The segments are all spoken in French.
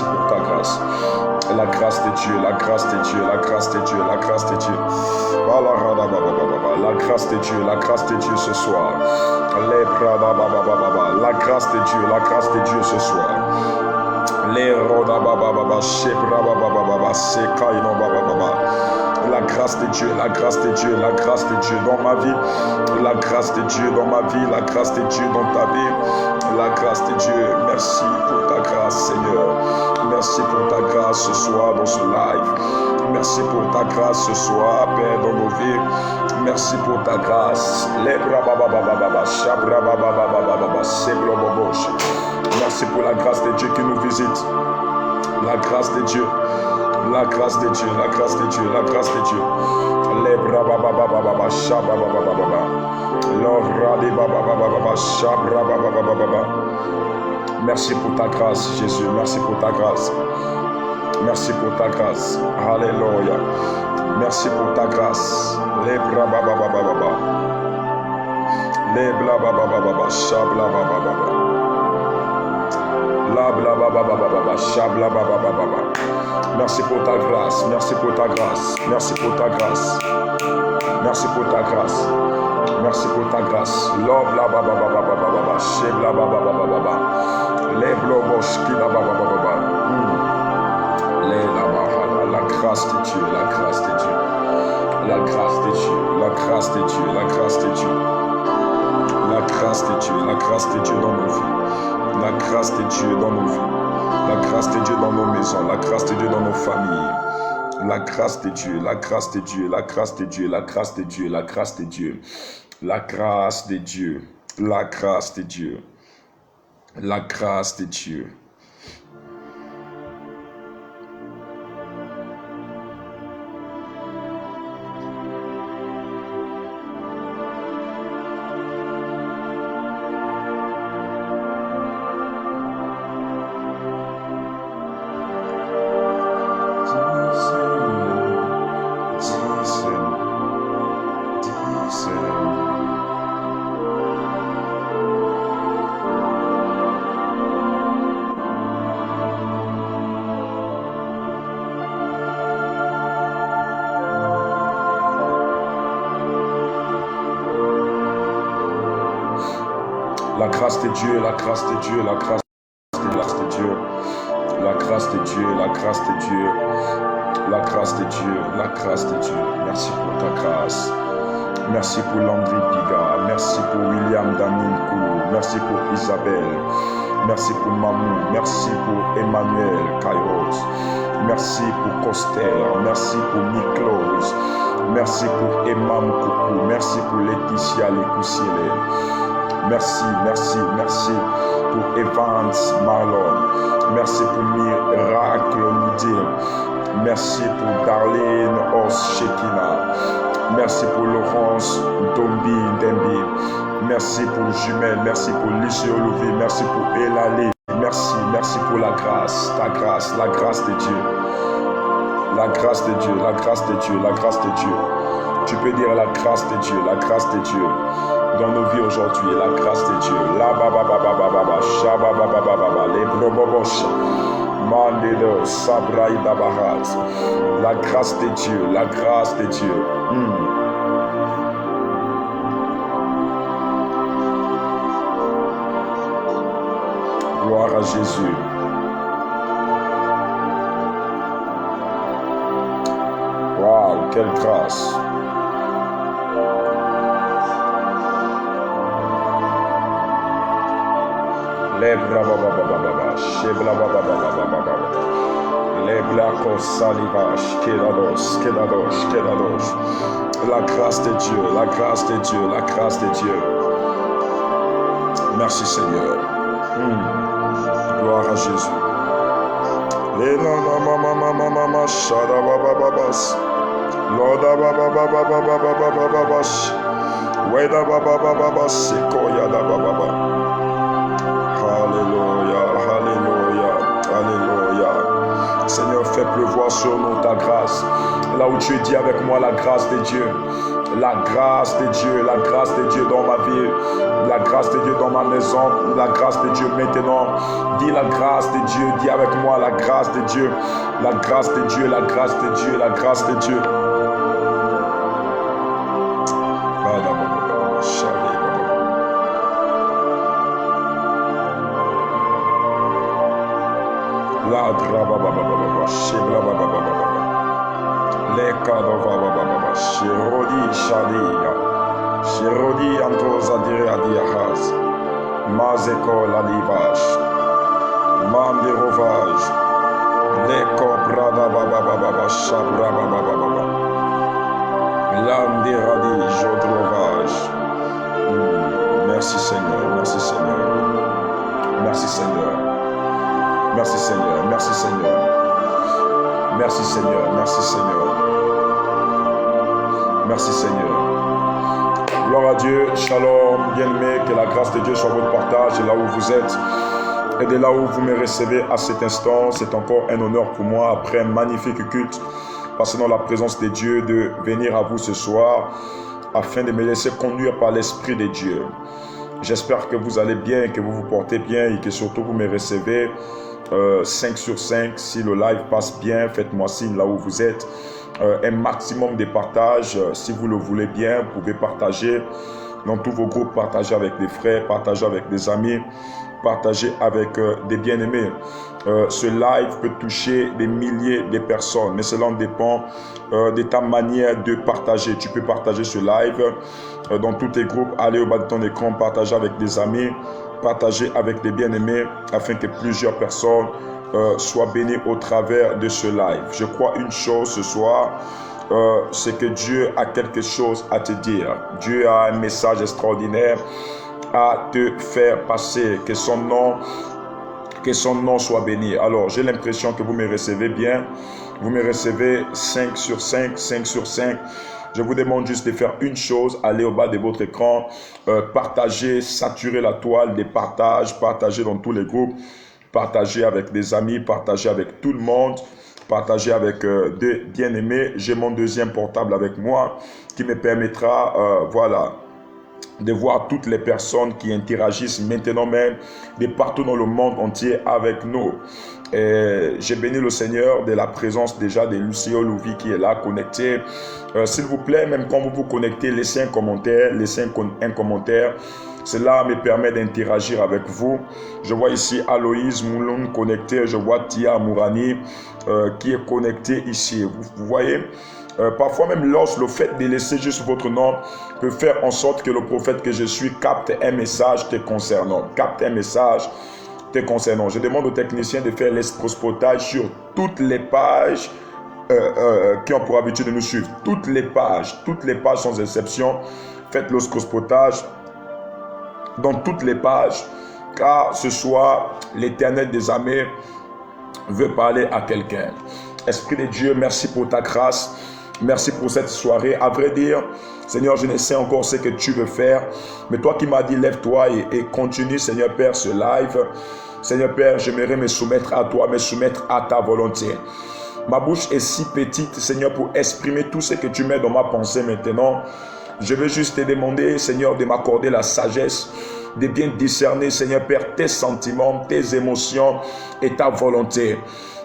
Merci pour ta grâce. La grâce de Dieu, la grâce de Dieu, la grâce de Dieu, la grâce de Dieu. La grâce de Dieu, la grâce de Dieu ce soir. La grâce de Dieu, la grâce de Dieu ce soir. La grâce de Dieu, la grâce de Dieu, la grâce de Dieu dans ma vie, la grâce de Dieu dans ma vie, la grâce de Dieu dans ta vie, la grâce de Dieu. Merci pour ta grâce, Seigneur. Merci pour ta grâce ce soir dans ce live. Merci pour ta grâce ce soir, Père, dans nos vies. Merci pour ta grâce. Merci pour la grâce de Dieu qui nous visite. La grâce de Dieu. La grâce de Dieu, la grâce de Dieu, la grâce de Dieu. Les braba baba baba shaba baba baba. L'oradi baba baba shabra baba baba. Merci pour ta grâce, Jésus. Merci pour ta grâce. Merci pour ta grâce. Alléluia. Merci pour ta grâce. Les braba baba baba. Les blaba baba baba shabla baba baba. La blaba baba baba shabla baba baba. Merci pour ta grâce, merci pour ta grâce, merci pour ta grâce, merci pour ta grâce, merci pour ta grâce. L'homme la baba baba baba baba, cheb la baba baba baba, les blobos qui la baba baba baba, les la baba, la grâce de Dieu, la grâce de Dieu, la grâce de Dieu, la grâce de Dieu, la grâce de Dieu, la grâce de Dieu, la grâce de Dieu dans nos vies, la grâce de Dieu dans nos vies. La grâce de Dieu dans nos maisons, la grâce de Dieu dans nos familles, la grâce de Dieu, la grâce de Dieu, la grâce de Dieu, la grâce de Dieu, la grâce de Dieu, la grâce de Dieu, la grâce de Dieu, la grâce de Dieu. La grâce de Dieu, la grâce de Dieu, la grâce de Dieu, la grâce de Dieu, la grâce de Dieu, la grâce de Dieu, la grâce de Dieu. Merci pour ta grâce. Merci pour Landry Piga. Merci pour William Danin Koulou. Merci pour Isabelle. Merci pour Mamou. Merci pour Emmanuel Kairos. Merci pour Coster. Merci pour Miklos. Merci pour Emam Koukou. Merci pour Laetitia Lekoussiele. Merci, merci, merci pour Evans Marlon. Merci pour Miracle Nidir. Merci pour Darlene Os Shekina. Merci pour Laurence Dombi Dembi. Merci pour Jumel. Merci pour Lucie Louvi. Merci pour Elali. Merci, merci pour la grâce, ta grâce, la grâce de Dieu. La grâce de Dieu, la grâce de Dieu, la grâce de Dieu. Tu peux dire la grâce de Dieu, la grâce de Dieu. Dans nos vies aujourd'hui, la grâce de Dieu. La baba baba baba shaba baba baba les brobobosh mandido sabraïda baraz. La grâce de Dieu, la grâce de Dieu. Gloire à Jésus. Waouh, quelle grâce. Les baba baba baba, shebla baba baba baba. Les blacos salivash, kedados, kedados, kedados. La grâce de Dieu, la grâce de Dieu, la grâce de Dieu. Merci Seigneur. Gloire à Jésus. Les nana mama mama mama shada baba babas. Loda baba baba baba baba baba. Weda baba baba sekoya da baba. Alléluia, alléluia, alléluia. Seigneur, fais pleuvoir sur nous ta grâce. Là où tu dis avec moi la grâce de Dieu. La grâce de Dieu, la grâce de Dieu dans ma vie, la grâce de Dieu dans ma maison, la grâce de Dieu maintenant. Dis la grâce de Dieu, dis avec moi la grâce de Dieu, la grâce de Dieu, la grâce de Dieu, la grâce de Dieu. Shirodi Antoza Diria Diahaz Mazeko Lalivage Mandirovage Leko Brada Baba Shabra Baba Landiradi Jodrovage. Merci Seigneur, merci Seigneur, merci Seigneur, merci Seigneur, merci Seigneur, merci Seigneur, merci Seigneur, merci Seigneur. Gloire à Dieu, shalom, bien-aimé, que la grâce de Dieu soit votre partage de là où vous êtes et de là où vous me recevez à cet instant. C'est encore un honneur pour moi, après un magnifique culte, passer dans la présence de Dieu, de venir à vous ce soir afin de me laisser conduire par l'Esprit de Dieu. J'espère que vous allez bien, que vous vous portez bien et que surtout vous me recevez 5 sur 5. Si le live passe bien, faites-moi signe là où vous êtes. Un maximum de partage, si vous le voulez bien, vous pouvez partager dans tous vos groupes, partager avec des frères, partager avec des amis, partager avec des bien-aimés. Ce live peut toucher des milliers de personnes, mais cela dépend de ta manière de partager. Tu peux partager ce live dans tous tes groupes, aller au bas de ton écran, partager avec des amis, partager avec des bien-aimés, afin que plusieurs personnes soient bénies au travers de ce live. Je crois une chose ce soir, c'est que Dieu a quelque chose à te dire. Dieu a un message extraordinaire à te faire passer, que son nom soit béni. Alors, j'ai l'impression que vous me recevez bien. Vous me recevez 5 sur 5, 5 sur 5. Je vous demande juste de faire une chose, aller au bas de votre écran, partager, saturer la toile des partages, partager dans tous les groupes, partager avec des amis, partager avec tout le monde, partager avec des bien-aimés. J'ai mon deuxième portable avec moi qui me permettra, de voir toutes les personnes qui interagissent maintenant même de partout dans le monde entier avec nous. J'ai béni le Seigneur de la présence déjà de Lucio Louvi qui est là connecté. S'il vous plaît, même quand vous vous connectez, laissez un commentaire, Cela me permet d'interagir avec vous. Je vois ici Aloïse Mouloun connecté, je vois Tia Mourani qui est connecté ici. Vous voyez, parfois même le fait de laisser juste votre nom peut faire en sorte que le prophète que je suis capte un message te concernant. Je demande aux techniciens de faire l'escrospottage sur toutes les pages qui ont pour habitude de nous suivre. Toutes les pages sans exception. Faites l'escrospottage dans toutes les pages, car ce soir, l'Éternel des armées veut parler à quelqu'un. Esprit de Dieu, merci pour ta grâce. Merci pour cette soirée. À vrai dire, Seigneur, je ne sais encore ce que tu veux faire, mais toi qui m'as dit, lève-toi et continue, Seigneur Père, ce live. Seigneur Père, j'aimerais me soumettre à toi, me soumettre à ta volonté. Ma bouche est si petite, Seigneur, pour exprimer tout ce que tu mets dans ma pensée maintenant. Je veux juste te demander, Seigneur, de m'accorder la sagesse, de bien discerner, Seigneur Père, tes sentiments, tes émotions et ta volonté.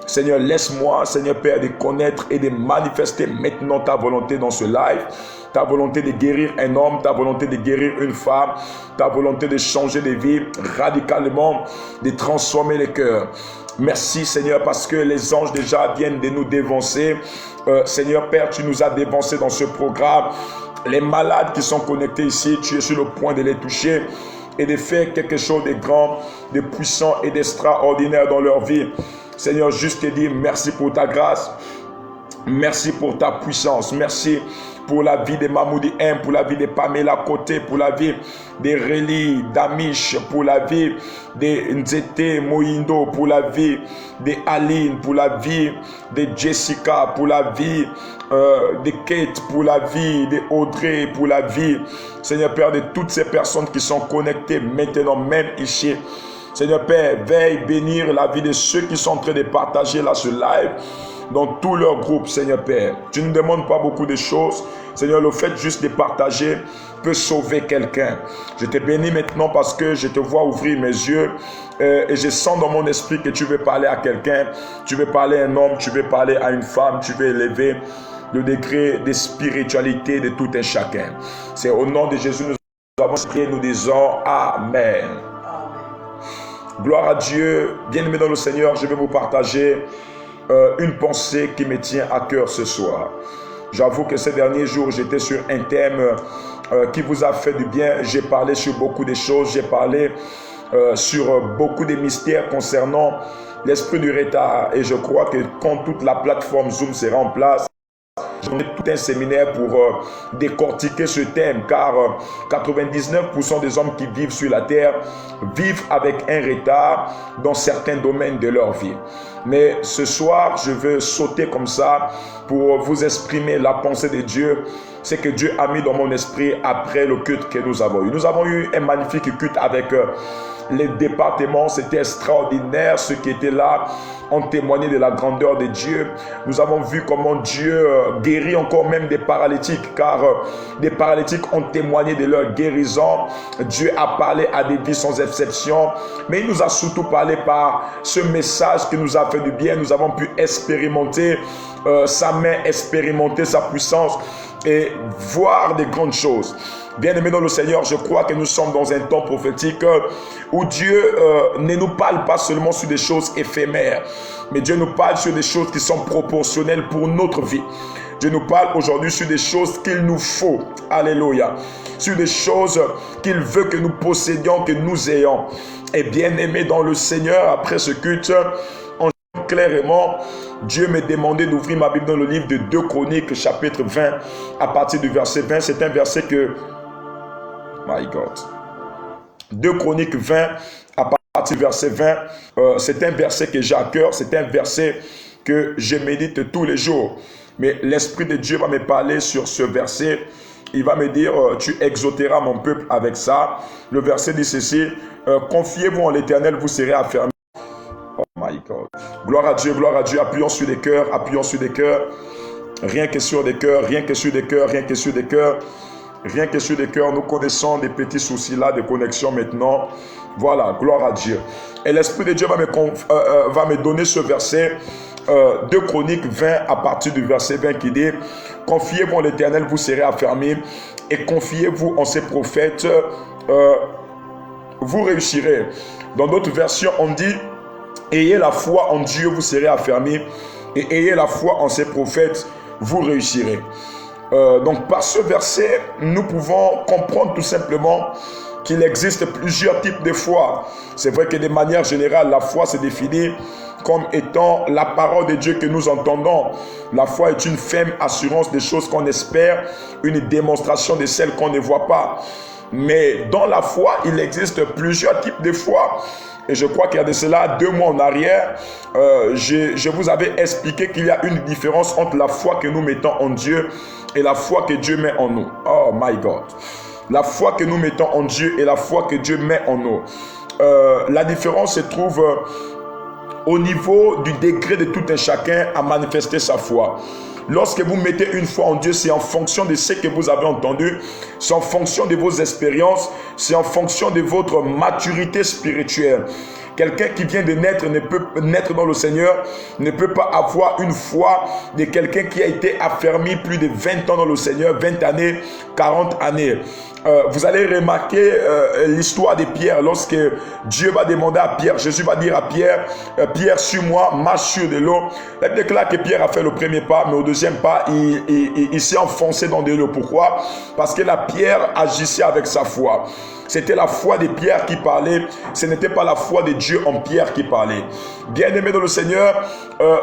Seigneur, laisse-moi, Seigneur Père, de connaître et de manifester maintenant ta volonté dans ce live. Ta volonté de guérir un homme, ta volonté de guérir une femme, ta volonté de changer de vie radicalement, de transformer les cœurs. Merci Seigneur parce que les anges déjà viennent de nous dévancer. Seigneur Père, tu nous as dévancés dans ce programme. Les malades qui sont connectés ici, tu es sur le point de les toucher et de faire quelque chose de grand, de puissant et d'extraordinaire dans leur vie. Seigneur, juste te dire merci pour ta grâce, merci pour ta puissance, merci pour la vie de Mamoudi M, pour la vie de Pamela Côté, pour la vie de Réli, d'Amish, pour la vie de Nzete Moindo, pour la vie de Aline, pour la vie de Jessica, pour la vie de Kate, pour la vie de Audrey, pour la vie, Seigneur Père, de toutes ces personnes qui sont connectées maintenant, même ici. Seigneur Père, veille bénir la vie de ceux qui sont en train de partager là ce live. dans tout leur groupe, Seigneur Père. Tu ne demandes pas beaucoup de choses. Seigneur, le fait juste de partager peut sauver quelqu'un. Je te bénis maintenant parce que je te vois ouvrir mes yeux et je sens dans mon esprit que tu veux parler à quelqu'un, tu veux parler à un homme, tu veux parler à une femme, tu veux élever le degré de spiritualité de tout un chacun. C'est au nom de Jésus nous avons prié, nous disons Amen. Gloire à Dieu. Bien-aimés dans le Seigneur, je vais vous partager une pensée qui me tient à cœur ce soir. J'avoue que ces derniers jours, j'étais sur un thème qui vous a fait du bien. J'ai parlé sur beaucoup de choses. J'ai parlé sur beaucoup de mystères concernant l'esprit du retard. Et je crois que quand toute la plateforme Zoom sera en place, j'en ai tout un séminaire pour décortiquer ce thème, car 99% des hommes qui vivent sur la terre vivent avec un retard dans certains domaines de leur vie. Mais ce soir, je veux sauter comme ça pour vous exprimer la pensée de Dieu, ce que Dieu a mis dans mon esprit après le culte que nous avons eu. Nous avons eu un magnifique culte avec les départements, c'était extraordinaire. Ceux qui étaient là ont témoigné de la grandeur de Dieu. Nous avons vu comment Dieu guérit encore même des paralytiques, car des paralytiques ont témoigné de leur guérison. Dieu a parlé à des vies sans exception, mais il nous a surtout parlé par ce message qui nous a fait du bien. Nous avons pu expérimenter sa main, expérimenter sa puissance et voir des grandes choses. Bien-aimés dans le Seigneur, je crois que nous sommes dans un temps prophétique où Dieu ne nous parle pas seulement sur des choses éphémères, mais Dieu nous parle sur des choses qui sont proportionnelles pour notre vie. Dieu nous parle aujourd'hui sur des choses qu'il nous faut. Alléluia. Sur des choses qu'il veut que nous possédions, que nous ayons. Et bien-aimés dans le Seigneur, après ce culte, clairement, Dieu m'a demandé d'ouvrir ma Bible dans le livre de 2 Chroniques, chapitre 20, à partir du verset 20. C'est un verset que... My God. 2 Chroniques 20, à partir du verset 20. C'est un verset que j'ai à cœur. C'est un verset que je médite tous les jours. Mais l'Esprit de Dieu va me parler sur ce verset. Il va me dire, tu exhorteras mon peuple avec ça. Le verset dit ceci, confiez-vous en l'Éternel, vous serez affermis. Oh my God. Gloire à Dieu, gloire à Dieu. Appuyons sur des cœurs, appuyons sur des cœurs. Rien que sur des cœurs, rien que sur des cœurs, rien que sur des cœurs. Rien que sur des cœurs. Nous connaissons des petits soucis là de connexion maintenant. Voilà, gloire à Dieu. Et l'Esprit de Dieu va me donner ce verset. 2 Chroniques 20 à partir du verset 20 qui dit, confiez-vous en l'Éternel, vous serez affermis. Et confiez-vous en ses prophètes, vous réussirez. Dans d'autres versions, on dit, ayez la foi en Dieu, vous serez affermis. Et ayez la foi en ses prophètes, vous réussirez. Donc par ce verset, nous pouvons comprendre tout simplement qu'il existe plusieurs types de foi. C'est vrai que de manière générale, la foi se définit comme étant la parole de Dieu que nous entendons. La foi est une ferme assurance des choses qu'on espère, une démonstration de celles qu'on ne voit pas. Mais dans la foi, il existe plusieurs types de foi. Et je crois qu'il y a de cela 2 mois en arrière, je vous avais expliqué qu'il y a une différence entre la foi que nous mettons en Dieu et la foi que Dieu met en nous. Oh my God. La foi que nous mettons en Dieu et la foi que Dieu met en nous. La différence se trouve au niveau du degré de tout un chacun à manifester sa foi. Lorsque vous mettez une foi en Dieu, c'est en fonction de ce que vous avez entendu, c'est en fonction de vos expériences, c'est en fonction de votre maturité spirituelle. Quelqu'un qui vient de naître, ne peut naître dans le Seigneur, ne peut pas avoir une foi de quelqu'un qui a été affermi plus de 20 ans dans le Seigneur, 20 années, 40 années. Vous allez remarquer l'histoire de Pierre. Lorsque Dieu va demander à Pierre, Jésus va dire à Pierre, Pierre, suis-moi, marche sur de l'eau. La Bible déclare que Pierre a fait le premier pas, mais au deuxième pas, il s'est enfoncé dans de l'eau. Pourquoi? Parce que la pierre agissait avec sa foi. C'était la foi de Pierre qui parlait. Ce n'était pas la foi de Dieu en Pierre qui parlait. Bien-aimé dans le Seigneur,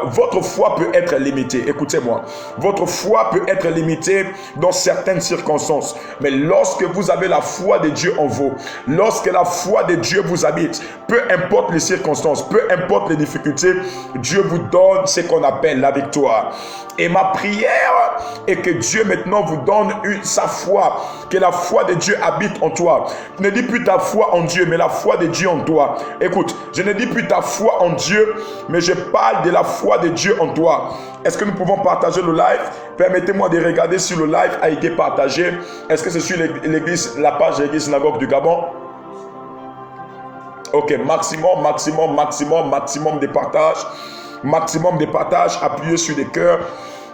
votre foi peut être limitée. Écoutez-moi. Votre foi peut être limitée dans certaines circonstances. Mais lorsque vous avez la foi de Dieu en vous, lorsque la foi de Dieu vous habite, peu importe les circonstances, peu importe les difficultés, Dieu vous donne ce qu'on appelle la victoire. Et ma prière et que Dieu maintenant vous donne sa foi, que la foi de Dieu habite en toi. Ne dis plus ta foi en Dieu, mais la foi de Dieu en toi. Écoute, je ne dis plus ta foi en Dieu, mais je parle de la foi de Dieu en toi. Est-ce que nous pouvons partager le live? Permettez-moi de regarder si le live a été partagé. Est-ce que c'est sur l'église, la page de l'église synagogue du Gabon? Ok, maximum de partage. Maximum de partage, appuyez sur des cœurs.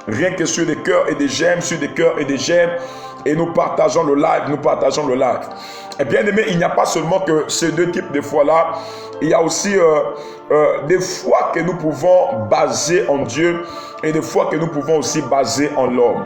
Rien que sur des cœurs et des j'aime, sur des cœurs et des j'aime. Et nous partageons le live, Et bien aimé, il n'y a pas seulement que ces deux types de foi-là. Il y a aussi des foi que nous pouvons baser en Dieu et des foi que nous pouvons aussi baser en l'homme.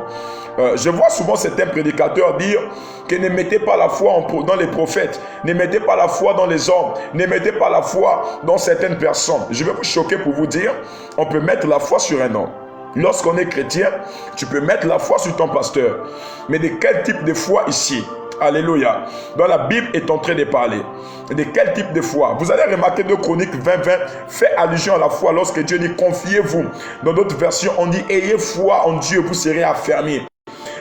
Je vois souvent certains prédicateurs dire que ne mettez pas la foi dans les prophètes, ne mettez pas la foi dans les hommes, ne mettez pas la foi dans certaines personnes. Je vais vous choquer pour vous dire, on peut mettre la foi sur un homme. Lorsqu'on est chrétien, tu peux mettre la foi sur ton pasteur. Mais de quel type de foi ici? Alléluia. Dans la Bible est en train de parler. De quel type de foi? Vous allez remarquer 2 Chroniques 20:20 fait allusion à la foi lorsque Dieu dit confiez-vous. Dans d'autres versions, on dit ayez foi en Dieu, vous serez affermis.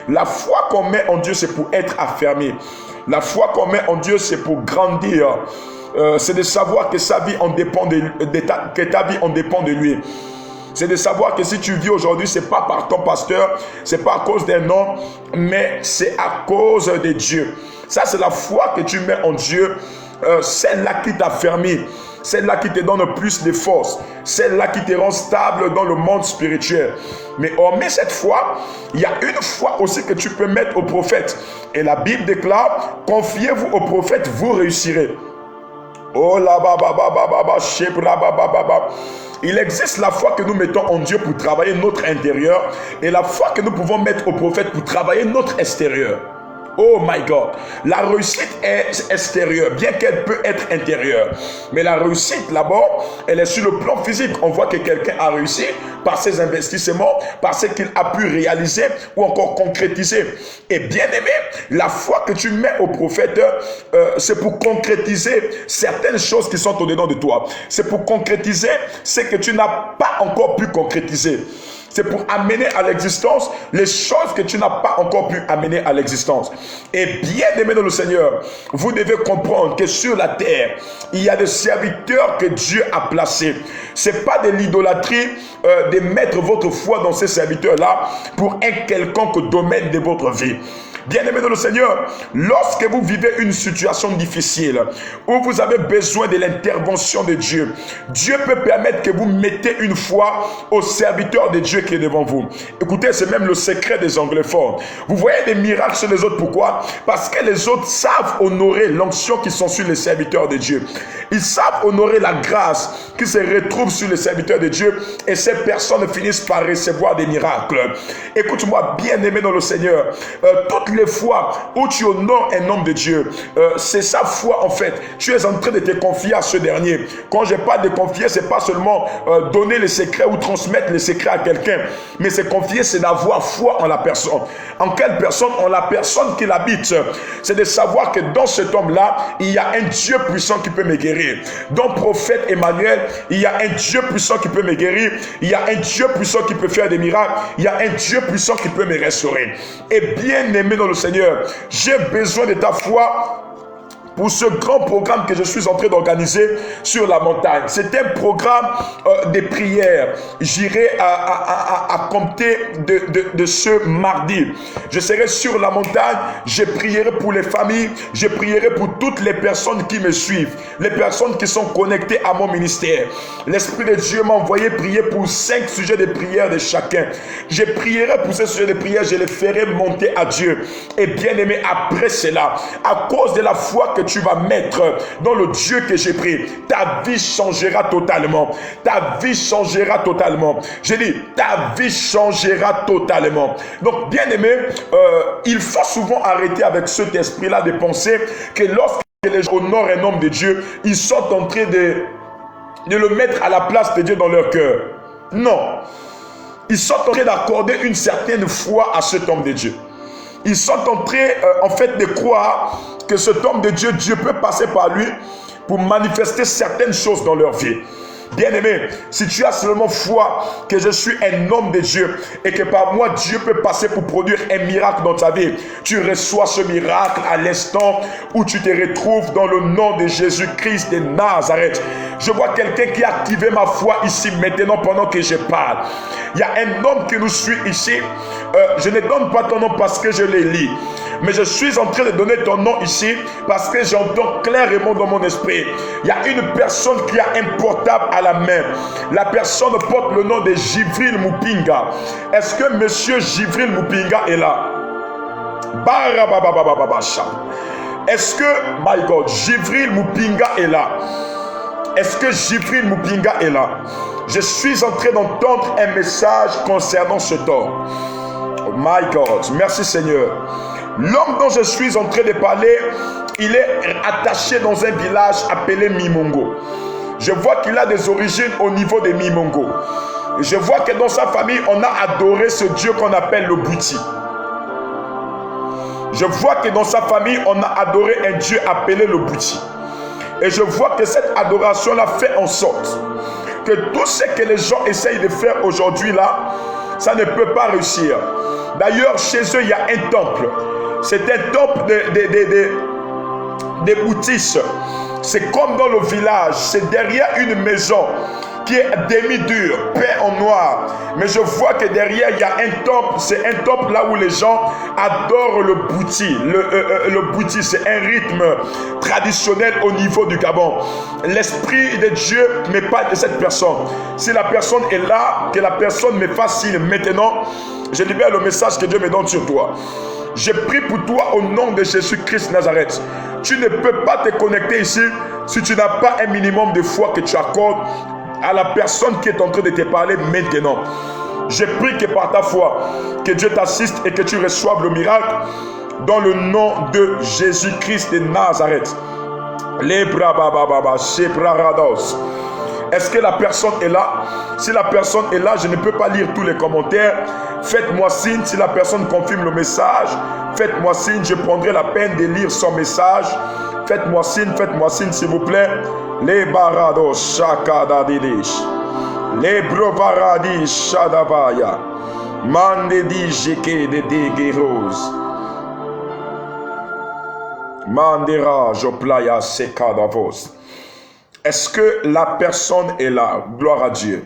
La foi qu'on met en Dieu, c'est pour être affermi. La foi qu'on met en Dieu, c'est pour grandir. C'est de savoir que sa vie en dépend que ta vie en dépend de lui. C'est de savoir que si tu vis aujourd'hui, ce n'est pas par ton pasteur, ce n'est pas à cause d'un homme, mais c'est à cause de Dieu. Ça, c'est la foi que tu mets en Dieu, celle-là qui t'affermit, celle-là qui te donne plus de force, celle-là qui te rend stable dans le monde spirituel. Mais hormis cette foi, il y a une foi aussi que tu peux mettre au prophète. Et la Bible déclare, confiez-vous au prophète, vous réussirez. Oh là, il existe la foi que nous mettons en Dieu pour travailler notre intérieur et la foi que nous pouvons mettre au prophète pour travailler notre extérieur. Oh my God, la réussite est extérieure, bien qu'elle peut être intérieure. Mais la réussite, d'abord, elle est sur le plan physique. On voit que quelqu'un a réussi par ses investissements, par ce qu'il a pu réaliser ou encore concrétiser. Et bien aimé, la foi que tu mets au prophète, c'est pour concrétiser certaines choses qui sont au-dedans de toi. C'est pour concrétiser ce que tu n'as pas encore pu concrétiser. C'est pour amener à l'existence les choses que tu n'as pas encore pu amener à l'existence. Et bien aimé dans le Seigneur, vous devez comprendre que sur la terre, il y a des serviteurs que Dieu a placés. Ce n'est pas de l'idolâtrie de mettre votre foi dans ces serviteurs-là pour un quelconque domaine de votre vie. Bien-aimés dans le Seigneur, lorsque vous vivez une situation difficile, où vous avez besoin de l'intervention de Dieu, Dieu peut permettre que vous mettez une foi au serviteur de Dieu qui est devant vous. Écoutez, c'est même le secret des anglophones. Vous voyez des miracles sur les autres, pourquoi? Parce que les autres savent honorer l'onction qui sont sur les serviteurs de Dieu. Ils savent honorer la grâce qui se retrouve sur les serviteurs de Dieu et ces personnes finissent par recevoir des miracles. Écoute-moi, bien-aimé dans le Seigneur, toutes les fois où tu honores un homme de Dieu, c'est sa foi en fait. Tu es en train de te confier à ce dernier. Quand je parle de confier, c'est pas seulement donner les secrets ou transmettre les secrets à quelqu'un, mais c'est confier, c'est d'avoir foi en la personne. En quelle personne? En la personne qui l'habite. C'est de savoir que dans cet homme-là, il y a un Dieu puissant qui peut me guérir. Dans le prophète Emmanuel, il y a un Dieu puissant qui peut me guérir. Il y a un Dieu puissant qui peut faire des miracles. Il y a un Dieu puissant qui peut me restaurer. Et bien aimé dans le Seigneur, j'ai besoin de ta foi pour ce grand programme que je suis en train d'organiser sur la montagne. C'est un programme de prière. J'irai à compter de ce mardi. Je serai sur la montagne, je prierai pour les familles, je prierai pour toutes les personnes qui me suivent, les personnes qui sont connectées à mon ministère. L'Esprit de Dieu m'a envoyé prier pour 5 sujets de prière de chacun. Je prierai pour ces sujets de prière, je les ferai monter à Dieu. Et bien aimé, après cela, à cause de la foi que tu vas mettre dans le Dieu que j'ai pris, ta vie changera totalement. Ta vie changera totalement. J'ai dit, ta vie changera totalement. Donc, bien aimé, il faut souvent arrêter avec cet esprit-là de penser que lorsque les gens honorent un homme de Dieu, ils sont en train de le mettre à la place de Dieu dans leur cœur. Non. Ils sont en train d'accorder une certaine foi à cet homme de Dieu. Ils sont en train, en fait, de croire que cet homme de Dieu, Dieu peut passer par lui pour manifester certaines choses dans leur vie. Bien-aimé, si tu as seulement foi que je suis un homme de Dieu et que par moi Dieu peut passer pour produire un miracle dans ta vie, tu reçois ce miracle à l'instant où tu te retrouves dans le nom de Jésus-Christ de Nazareth. Je vois quelqu'un qui a activé ma foi ici maintenant pendant que je parle. Il y a un homme qui nous suit ici. Je ne donne pas ton nom parce que je le lis, mais je suis en train de donner ton nom ici parce que j'entends clairement dans mon esprit. Il y a une personne qui a un portable à la main. La personne porte le nom de Jivril Mupinga. Est-ce que monsieur Jivril Mupinga est là? Est-ce que, my God, Jivril Mupinga est là? Est-ce que Jivril Mupinga est là? Je suis en train d'entendre un message concernant ce homme. Oh my God, merci Seigneur. L'homme dont je suis en train de parler, il est attaché dans un village appelé Mimongo. Je vois qu'il a des origines au niveau de Mimongo. Je vois que dans sa famille, on a adoré ce Dieu qu'on appelle le Bouti. Je vois que dans sa famille, on a adoré un Dieu appelé le Bouti. Et je vois que cette adoration-là fait en sorte que tout ce que les gens essayent de faire aujourd'hui là, ça ne peut pas réussir. D'ailleurs, chez eux, il y a un temple. C'est un temple des boutistes. C'est comme dans le village. C'est derrière une maison qui est demi-dure, peint en noir. Mais je vois que derrière, il y a un temple. C'est un temple là où les gens adorent le bouti. Le bouti, c'est un rythme traditionnel au niveau du Gabon. L'Esprit de Dieu me parle de cette personne. Si la personne est là, que la personne me fasse signe maintenant, je libère le message que Dieu me donne sur toi. Je prie pour toi au nom de Jésus-Christ Nazareth. Tu ne peux pas te connecter ici si tu n'as pas un minimum de foi que tu accordes à la personne qui est en train de te parler maintenant. Je prie que par ta foi, que Dieu t'assiste et que tu reçoives le miracle dans le nom de Jésus-Christ de Nazareth. Est-ce que la personne est là? Si la personne est là, je ne peux pas lire tous les commentaires. Faites-moi signe si la personne confirme le message. Faites-moi signe, je prendrai la peine de lire son message. Faites-moi signe s'il vous plaît. Les barados shakadadidish. Les brovaradi shadavaya. Mandedi jeke de degeros. Mandera joplaya sekadavos. Est-ce que la personne est là? Gloire à Dieu.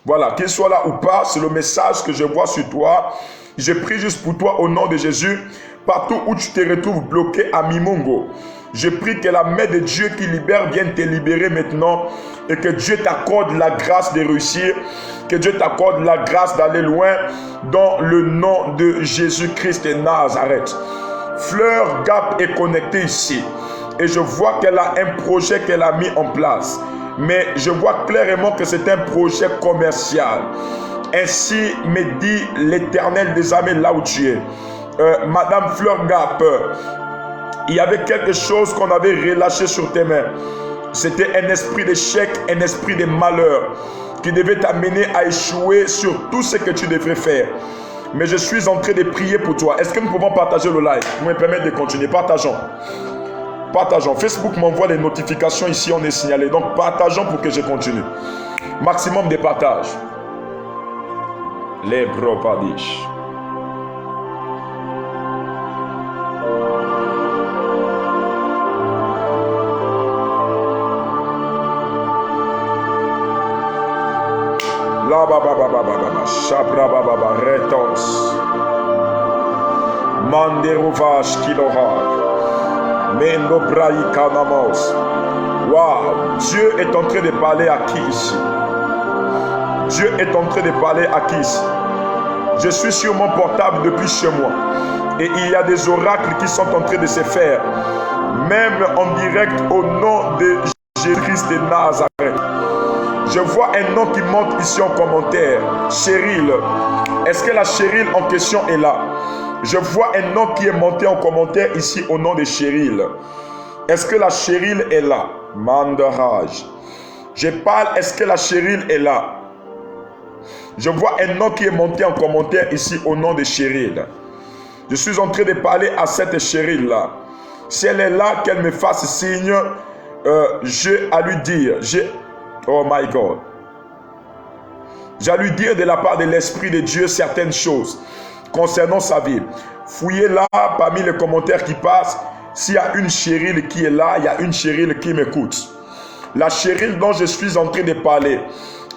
Voilà, qu'il soit là ou pas, c'est le message que je vois sur toi. Je prie juste pour toi au nom de Jésus. Partout où tu te retrouves bloqué à Mimongo, je prie que la main de Dieu qui libère vienne te libérer maintenant et que Dieu t'accorde la grâce de réussir, que Dieu t'accorde la grâce d'aller loin dans le nom de Jésus-Christ de Nazareth. Fleur Gap est connectée ici et je vois qu'elle a un projet qu'elle a mis en place. Mais je vois clairement que c'est un projet commercial. Ainsi me dit l'Éternel des armées là où tu es. Madame Fleur Gap, il y avait quelque chose qu'on avait relâché sur tes mains. C'était un esprit d'échec, un esprit de malheur qui devait t'amener à échouer sur tout ce que tu devrais faire. Mais je suis en train de prier pour toi. Est-ce que nous pouvons partager le live? Vous me permettez de continuer. Partageons. Partageons. Facebook m'envoie des notifications ici, on est signalé. Donc partageons pour que je continue. Maximum de partage. Les bropadish. La ba ba ba ba ba ba shabra ba ba ba retos. Manderuvash kilohar. Mendo braï kanamos. Waouh, Dieu est en train de parler à qui ici? Dieu est en train de parler à qui ici? Je suis sur mon portable depuis chez moi et il y a des oracles qui sont en train de se faire, même en direct au nom de Jésus-Christ de Nazareth. Je vois un nom qui monte ici en commentaire. Cheryl. Est-ce que la Cheryl en question est là? Je vois un nom qui est monté en commentaire ici au nom de Cheryl. Est-ce que la Cheryl est là? Mandaraj. Je parle, est-ce que la Cheryl est là? Je vois un nom qui est monté en commentaire ici au nom de Cheryl. Je suis en train de parler à cette Cheryl là. Si elle est là, qu'elle me fasse signe. J'ai à lui dire. Oh my God. J'ai lui dire de la part de l'Esprit de Dieu certaines choses concernant sa vie. Fouillez là parmi les commentaires qui passent. S'il y a une Cheryl qui est là, il y a une Cheryl qui m'écoute. La Cheryl dont je suis en train de parler,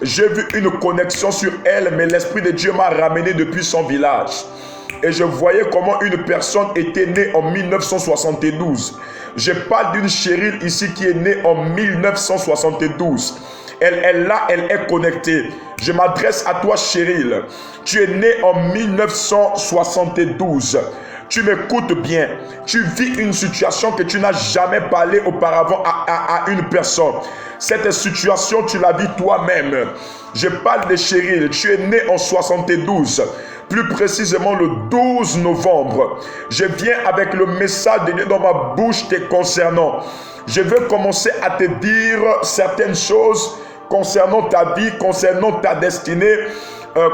j'ai vu une connexion sur elle, mais l'Esprit de Dieu m'a ramené depuis son village. Et je voyais comment une personne était née en 1972. Je parle d'une Cheryl ici qui est née en 1972. Elle est là, elle est connectée. Je m'adresse à toi, Cheryl. Tu es née en 1972. Tu m'écoutes bien. Tu vis une situation que tu n'as jamais parlé auparavant à une personne. Cette situation, tu la vis toi-même. Je parle de Cheryl. Tu es née en 72. Plus précisément le 12 novembre. Je viens avec le message de Dieu dans ma bouche te concernant. Je veux commencer à te dire certaines choses concernant ta vie, concernant ta destinée,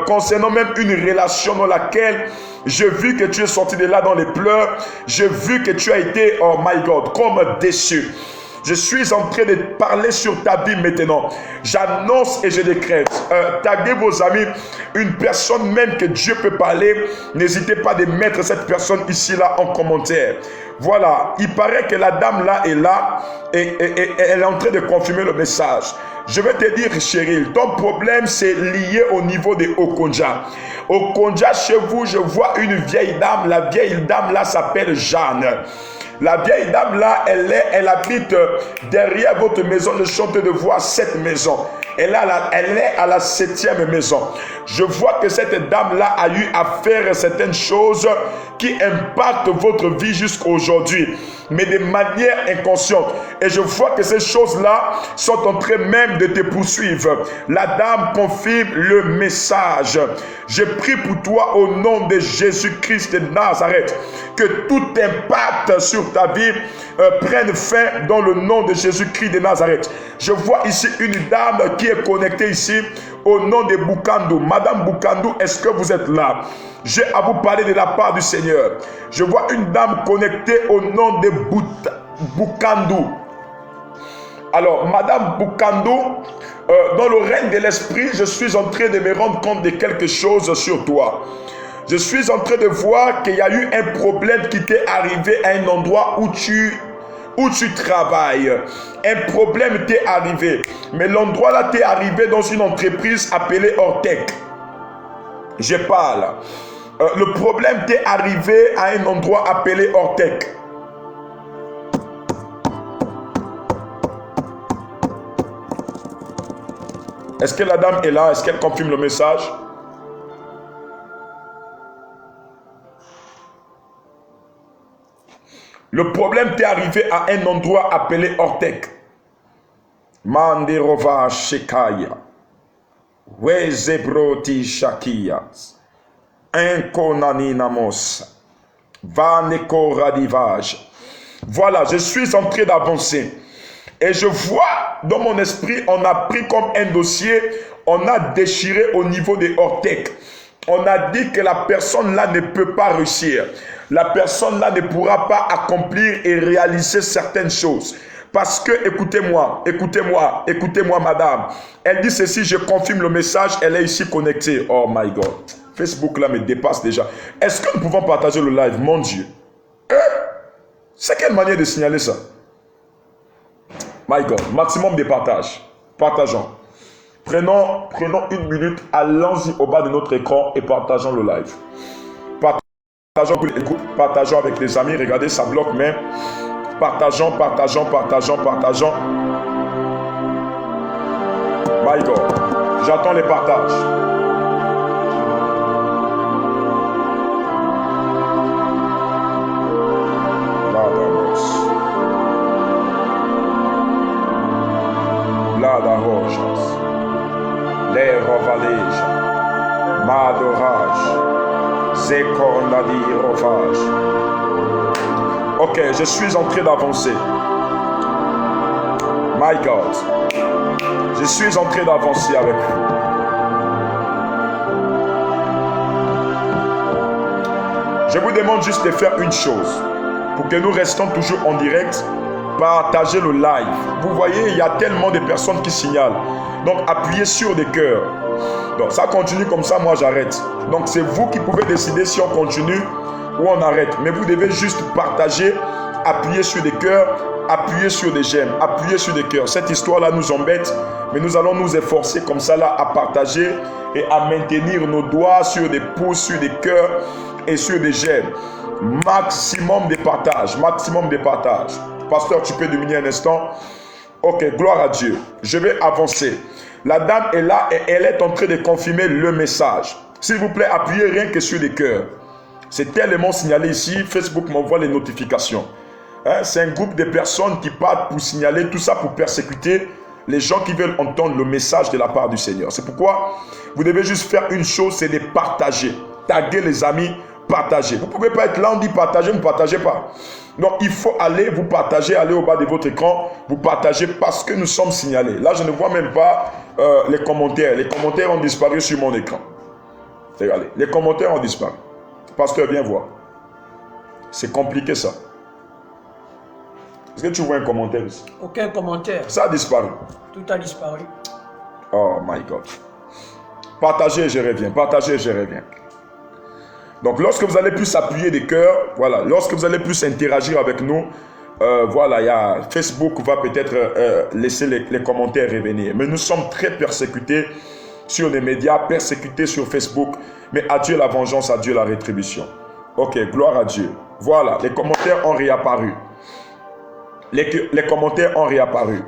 concernant même une relation dans laquelle j'ai vu que tu es sorti de là dans les pleurs. J'ai vu que tu as été, oh my God, comme déçu. Je suis en train de parler sur ta vie maintenant. J'annonce et je décrète. Taguez vos amis, une personne même que Dieu peut parler. N'hésitez pas de mettre cette personne ici là en commentaire. Voilà, il paraît que la dame là est là et elle est en train de confirmer le message. Je vais te dire, Cheryl, ton problème c'est lié au niveau de Okonja. Okonja, chez vous, je vois une vieille dame. La vieille dame là s'appelle Jeanne. La vieille dame là, elle habite derrière votre maison. Je suis en train de voir cette maison. Elle est à la 7e maison. Je vois que cette dame-là a eu à faire certaines choses qui impactent votre vie jusqu'à aujourd'hui, mais de manière inconsciente. Et je vois que ces choses-là sont en train même de te poursuivre. La dame confirme le message. Je prie pour toi au nom de Jésus-Christ de Nazareth, que tout impact sur ta vie prenne fin dans le nom de Jésus-Christ de Nazareth. Je vois ici une dame qui est connectée ici au nom de Bukandou. Madame Bukandou, est-ce que vous êtes là? J'ai à vous parler de la part du Seigneur. Je vois une dame connectée au nom de Bukandou. Alors, Madame Bukandou, dans le règne de l'esprit, je suis en train de me rendre compte de quelque chose sur toi. Je suis en train de voir qu'il y a eu un problème qui t'est arrivé à un endroit où tu travailles. Un problème t'est arrivé. Mais l'endroit là t'est arrivé dans une entreprise appelée Ortec. Je parle. Le problème t'est arrivé à un endroit appelé Ortec. Est-ce que la dame est là? Est-ce qu'elle confirme le message? Le problème t'est arrivé à un endroit appelé Ortec. Manderova Shekaya. Wezebroti Shakiyas. Inkonaninamos. Vaneko Radivage. Voilà, je suis en train d'avancer. Et je vois dans mon esprit, on a pris comme un dossier, on a déchiré au niveau des Ortec. On a dit que la personne là ne peut pas réussir. La personne là ne pourra pas accomplir et réaliser certaines choses. Parce que, écoutez-moi, madame. Elle dit ceci, je confirme le message, elle est ici connectée. Oh my God. Facebook là me dépasse déjà. Est-ce que nous pouvons partager le live, mon Dieu? C'est quelle manière de signaler ça? My God, maximum de partage. Partageons. Prenons une minute, allons-y au bas de notre écran et partageons le live. Partageons pour les groupes, partageons avec les amis. Regardez, ça bloque même. Partageons. My God, j'attends les partages. Lada rojas, les rovaleges, madorage, zéconadi rovage. Ok, je suis en train d'avancer. My God, je suis en train d'avancer avec vous. Je vous demande juste de faire une chose pour que nous restons toujours en direct. Partagez le live. Vous voyez, il y a tellement de personnes qui signalent. Donc, appuyez sur des cœurs. Donc, ça continue comme ça, moi j'arrête. Donc, c'est vous qui pouvez décider si on continue ou on arrête. Mais vous devez juste partager, appuyer sur des cœurs, appuyer sur des j'aime, appuyer sur des cœurs. Cette histoire-là nous embête, mais nous allons nous efforcer comme ça là à partager et à maintenir nos doigts sur des pouces, sur des cœurs et sur des j'aime. Maximum de partage, maximum de partage. Pasteur, tu peux dominer un instant? Ok, gloire à Dieu. Je vais avancer. La dame est là et elle est en train de confirmer le message. S'il vous plaît, appuyez rien que sur les cœurs. C'est tellement signalé ici. Facebook m'envoie les notifications. Hein? C'est un groupe de personnes qui partent pour signaler tout ça, pour persécuter les gens qui veulent entendre le message de la part du Seigneur. C'est pourquoi vous devez juste faire une chose, c'est de partager. Taguer les amis, partager. Vous ne pouvez pas être là, on dit partager, vous ne partagez pas. Donc il faut aller, vous partager, aller au bas de votre écran, vous partagez parce que nous sommes signalés. Là, je ne vois même pas les commentaires. Les commentaires ont disparu sur mon écran. Regardez, les commentaires ont disparu. Pasteur, viens voir. C'est compliqué ça. Est-ce que tu vois un commentaire ici? Aucun commentaire. Ça a disparu. Tout a disparu. Oh my God. Partagez, je reviens. Partagez, je reviens. Donc, lorsque vous allez plus appuyer des cœurs, voilà, lorsque vous allez plus interagir avec nous, voilà, il y a Facebook va peut-être laisser les commentaires revenir. Mais nous sommes très persécutés sur les médias, persécutés sur Facebook. Mais à Dieu la vengeance, à Dieu la rétribution. Ok, gloire à Dieu. Voilà, les commentaires ont réapparu. Les commentaires ont réapparu.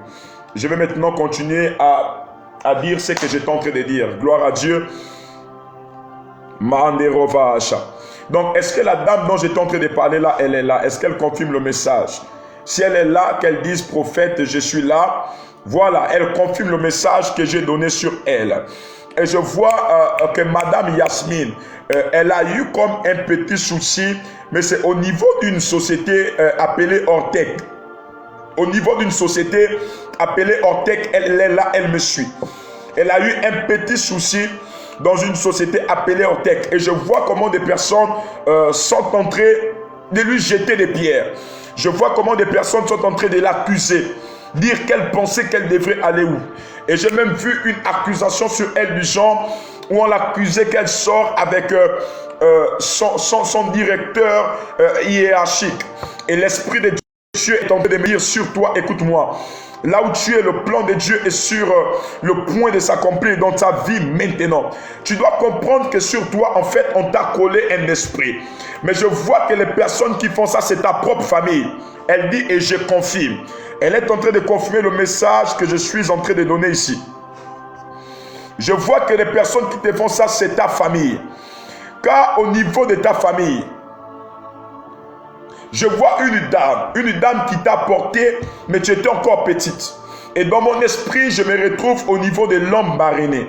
Je vais maintenant continuer à dire ce que j'étais en train de dire. Gloire à Dieu. Donc, est-ce que la dame dont j'étais en train de parler là, elle est là? Est-ce qu'elle confirme le message? Si elle est là, qu'elle dise prophète, je suis là. Voilà, elle confirme le message que j'ai donné sur elle. Et je vois que Madame Yasmine, elle a eu comme un petit souci, mais c'est au niveau d'une société appelée Ortec. Au niveau d'une société appelée Ortec, elle est là, elle me suit. Elle a eu un petit souci dans une société appelée Ortec. Et je vois comment des personnes sont en train de lui jeter des pierres. Je vois comment des personnes sont en train de l'accuser. Dire qu'elle pensait qu'elle devrait aller où. Et j'ai même vu une accusation sur elle du genre où on l'accusait qu'elle sort avec son directeur hiérarchique. Et l'esprit de Dieu est en train de me dire sur toi, écoute-moi. Là où tu es, le plan de Dieu est sur le point de s'accomplir dans ta vie maintenant. Tu dois comprendre que sur toi, en fait, on t'a collé un esprit. Mais je vois que les personnes qui font ça, c'est ta propre famille. Elle dit et je confirme. Elle est en train de confirmer le message que je suis en train de donner ici. Je vois que les personnes qui te font ça, c'est ta famille. Car au niveau de ta famille, je vois une dame qui t'a porté, mais tu étais encore petite. Et dans mon esprit, je me retrouve au niveau de l'homme baréné.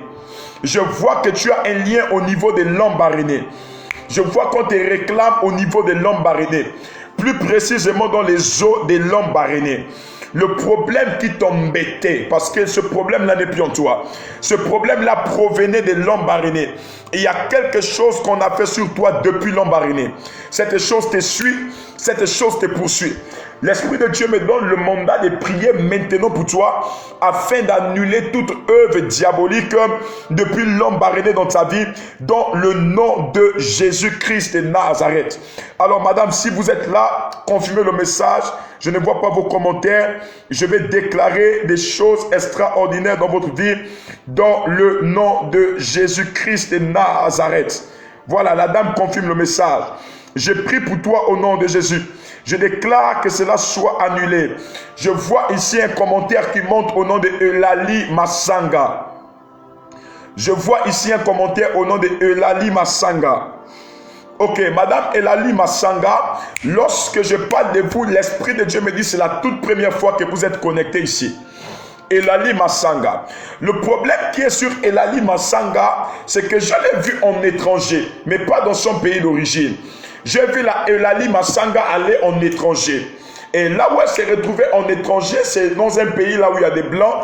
Je vois que tu as un lien au niveau de l'homme baréné. Je vois qu'on te réclame au niveau de l'homme baréné. Plus précisément dans les eaux de l'homme baréné. Le problème qui t'embêtait, parce que ce problème-là n'est plus en toi. Ce problème-là provenait de l'homme baréné. Et il y a quelque chose qu'on a fait sur toi depuis l'homme baréné. Cette chose te suit, cette chose te poursuit. L'Esprit de Dieu me donne le mandat de prier maintenant pour toi afin d'annuler toute œuvre diabolique depuis l'homme baréné dans ta vie dans le nom de Jésus-Christ de Nazareth. Alors madame, si vous êtes là, confirmez le message. Je ne vois pas vos commentaires. Je vais déclarer des choses extraordinaires dans votre vie dans le nom de Jésus-Christ de Nazareth. Voilà, la dame confirme le message. Je prie pour toi au nom de Jésus. Je déclare que cela soit annulé. Je vois ici un commentaire qui monte au nom de Eulalie Massanga. Je vois ici un commentaire au nom de Eulalie Massanga. Ok, Madame Eulalie Massanga, lorsque je parle de vous, l'Esprit de Dieu me dit que c'est la toute première fois que vous êtes connecté ici. Eulalie Massanga. Le problème qui est sur Eulalie Massanga, c'est que je l'ai vu en étranger, mais pas dans son pays d'origine. J'ai vu la Eulalie Massanga aller en étranger. Et là où elle s'est retrouvée en étranger, c'est dans un pays là où il y a des blancs.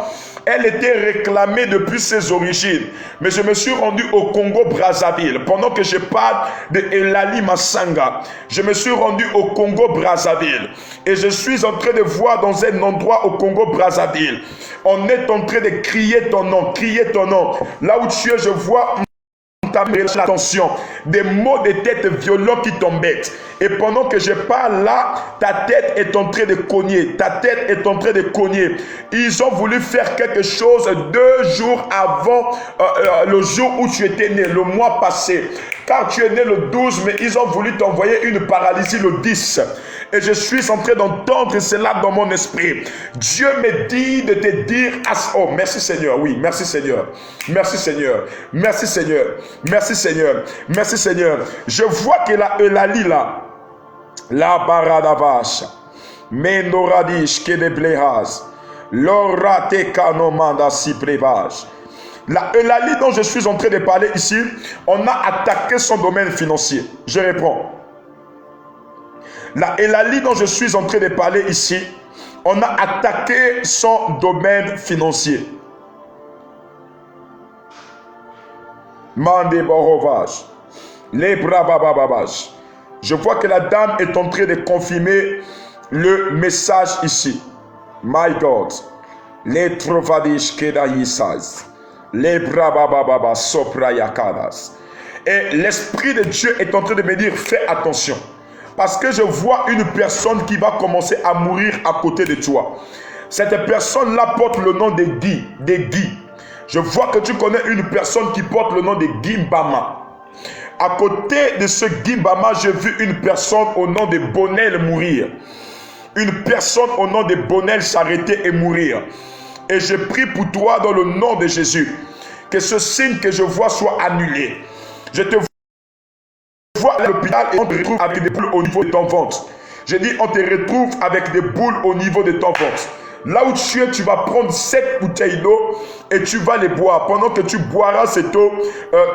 Elle était réclamée depuis ses origines. Mais je me suis rendu au Congo-Brazzaville. Pendant que je parle de Eulalie Massanga, je me suis rendu au Congo-Brazzaville. Et je suis en train de voir dans un endroit au Congo-Brazzaville. On est en train de crier ton nom, crier ton nom. Là où tu es, je vois l'attention, des maux de tête violents qui t'embêtent. Et pendant que je parle là, ta tête est en train de cogner. Ta tête est en train de cogner. Ils ont voulu faire quelque chose 2 jours avant le jour où tu étais né, le mois passé. Car tu es né le 12, mais ils ont voulu t'envoyer une paralysie le 10. Et je suis en train d'entendre cela dans mon esprit. Dieu me dit de te dire, oh merci Seigneur, oui, merci Seigneur, merci Seigneur, merci Seigneur, merci Seigneur, merci Seigneur. Je vois que la Eulalie là, la baradavash, mendoradish que de blehaz, l'orate kanomanda si prévage. La Eulalie dont je suis en train de parler ici, on a attaqué son domaine financier. Je réponds. La Eulalie dont je suis en train de parler ici, on a attaqué son domaine financier. Mande borovage, les brababababage. Je vois que la dame est en train de confirmer le message ici. My God, les trovadish kedaïsaz, les brababababa soprayakadas. Et l'Esprit de Dieu est en train de me dire, fais attention. Parce que je vois une personne qui va commencer à mourir à côté de toi. Cette personne-là porte le nom de Guy, Je vois que tu connais une personne qui porte le nom de Gimbama. À côté de ce Gimbama, j'ai vu une personne au nom de Bonnel mourir. Une personne au nom de Bonnel s'arrêter et mourir. Et je prie pour toi dans le nom de Jésus. Que ce signe que je vois soit annulé. Je te vois à l'hôpital et on te retrouve avec des boules au niveau de ton ventre. Je dis, on te retrouve avec des boules au niveau de ton ventre. Là où tu es, tu vas prendre 7 bouteilles d'eau et tu vas les boire. Pendant que tu boiras cette eau,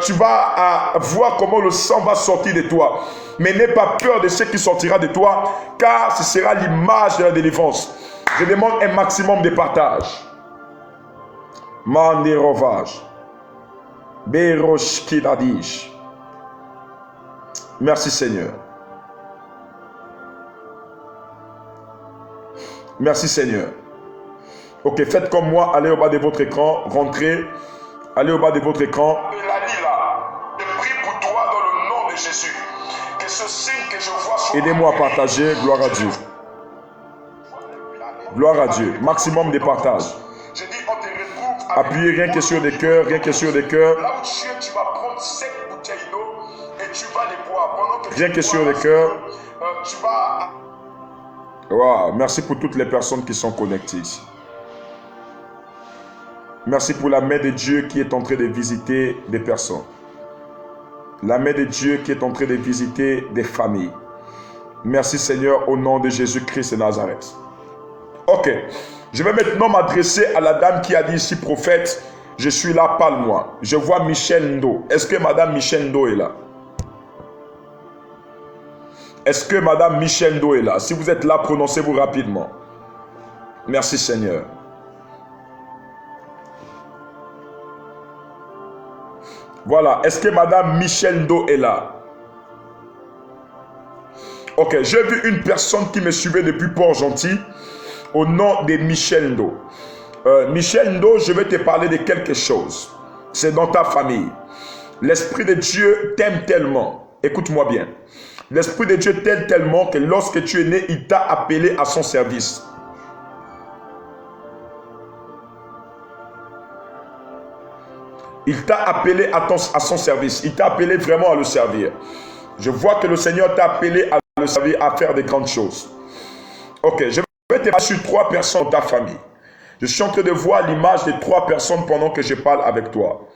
tu vas voir comment le sang va sortir de toi. Mais n'aie pas peur de ce qui sortira de toi, car ce sera l'image de la délivrance. Je demande un maximum de partage. Mande rovage. Berosh kidadish. Merci Seigneur. Merci Seigneur. Ok, faites comme moi, allez au bas de votre écran, rentrez, allez au bas de votre écran. Je prie pour toi dans le nom de Jésus. Que ce signe que je vois soit... Aidez-moi à partager, gloire à Dieu. Gloire à Dieu, maximum de partage. Je dis, on te retrouve. Appuyez rien que sur des cœurs, rien que sur des cœurs. Là où tu es, tu vas prendre 7 bouteilles d'eau et tu vas les boire. Pendant que rien que sur les cœurs. Tu vas... Wow, merci pour toutes les personnes qui sont connectées ici. Merci pour la main de Dieu qui est en train de visiter des personnes. La main de Dieu qui est en train de visiter des familles. Merci Seigneur au nom de Jésus-Christ de Nazareth. Ok, je vais maintenant m'adresser à la dame qui a dit ici, prophète, je suis là, parle-moi. Je vois Michel Ndo. Est-ce que madame Michel Ndo est là? Est-ce que madame Michel Ndo est là? Si vous êtes là, prononcez-vous rapidement. Merci Seigneur. Voilà, est-ce que madame Michel Ndo est là? Ok, j'ai vu une personne qui me suivait depuis Port-Gentil au nom de Michel Ndo. Michel Ndo, je vais te parler de quelque chose. C'est dans ta famille. L'Esprit de Dieu t'aime tellement. Écoute-moi bien. L'Esprit de Dieu t'aime tellement que lorsque tu es né, il t'a appelé à son service. Il t'a appelé à son service. Il t'a appelé vraiment à le servir. Je vois que le Seigneur t'a appelé à le servir, à faire de grandes choses. Ok, je vais te parler sur 3 personnes dans ta famille. Je suis en train de voir l'image de 3 personnes pendant que je parle avec toi.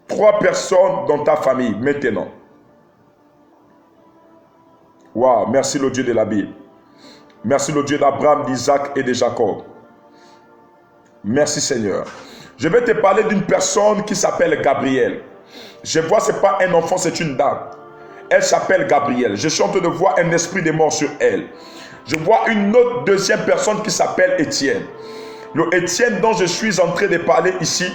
3 personnes dans ta famille, maintenant. Waouh, merci le Dieu de la Bible. Merci le Dieu d'Abraham, d'Isaac et de Jacob. Merci Seigneur. Je vais te parler d'une personne qui s'appelle Gabrielle. Je vois, ce n'est pas un enfant, c'est une dame. Elle s'appelle Gabrielle. Je suis en train de voir un esprit de mort sur elle. Je vois une autre deuxième personne qui s'appelle Étienne. Le Étienne dont je suis en train de parler ici,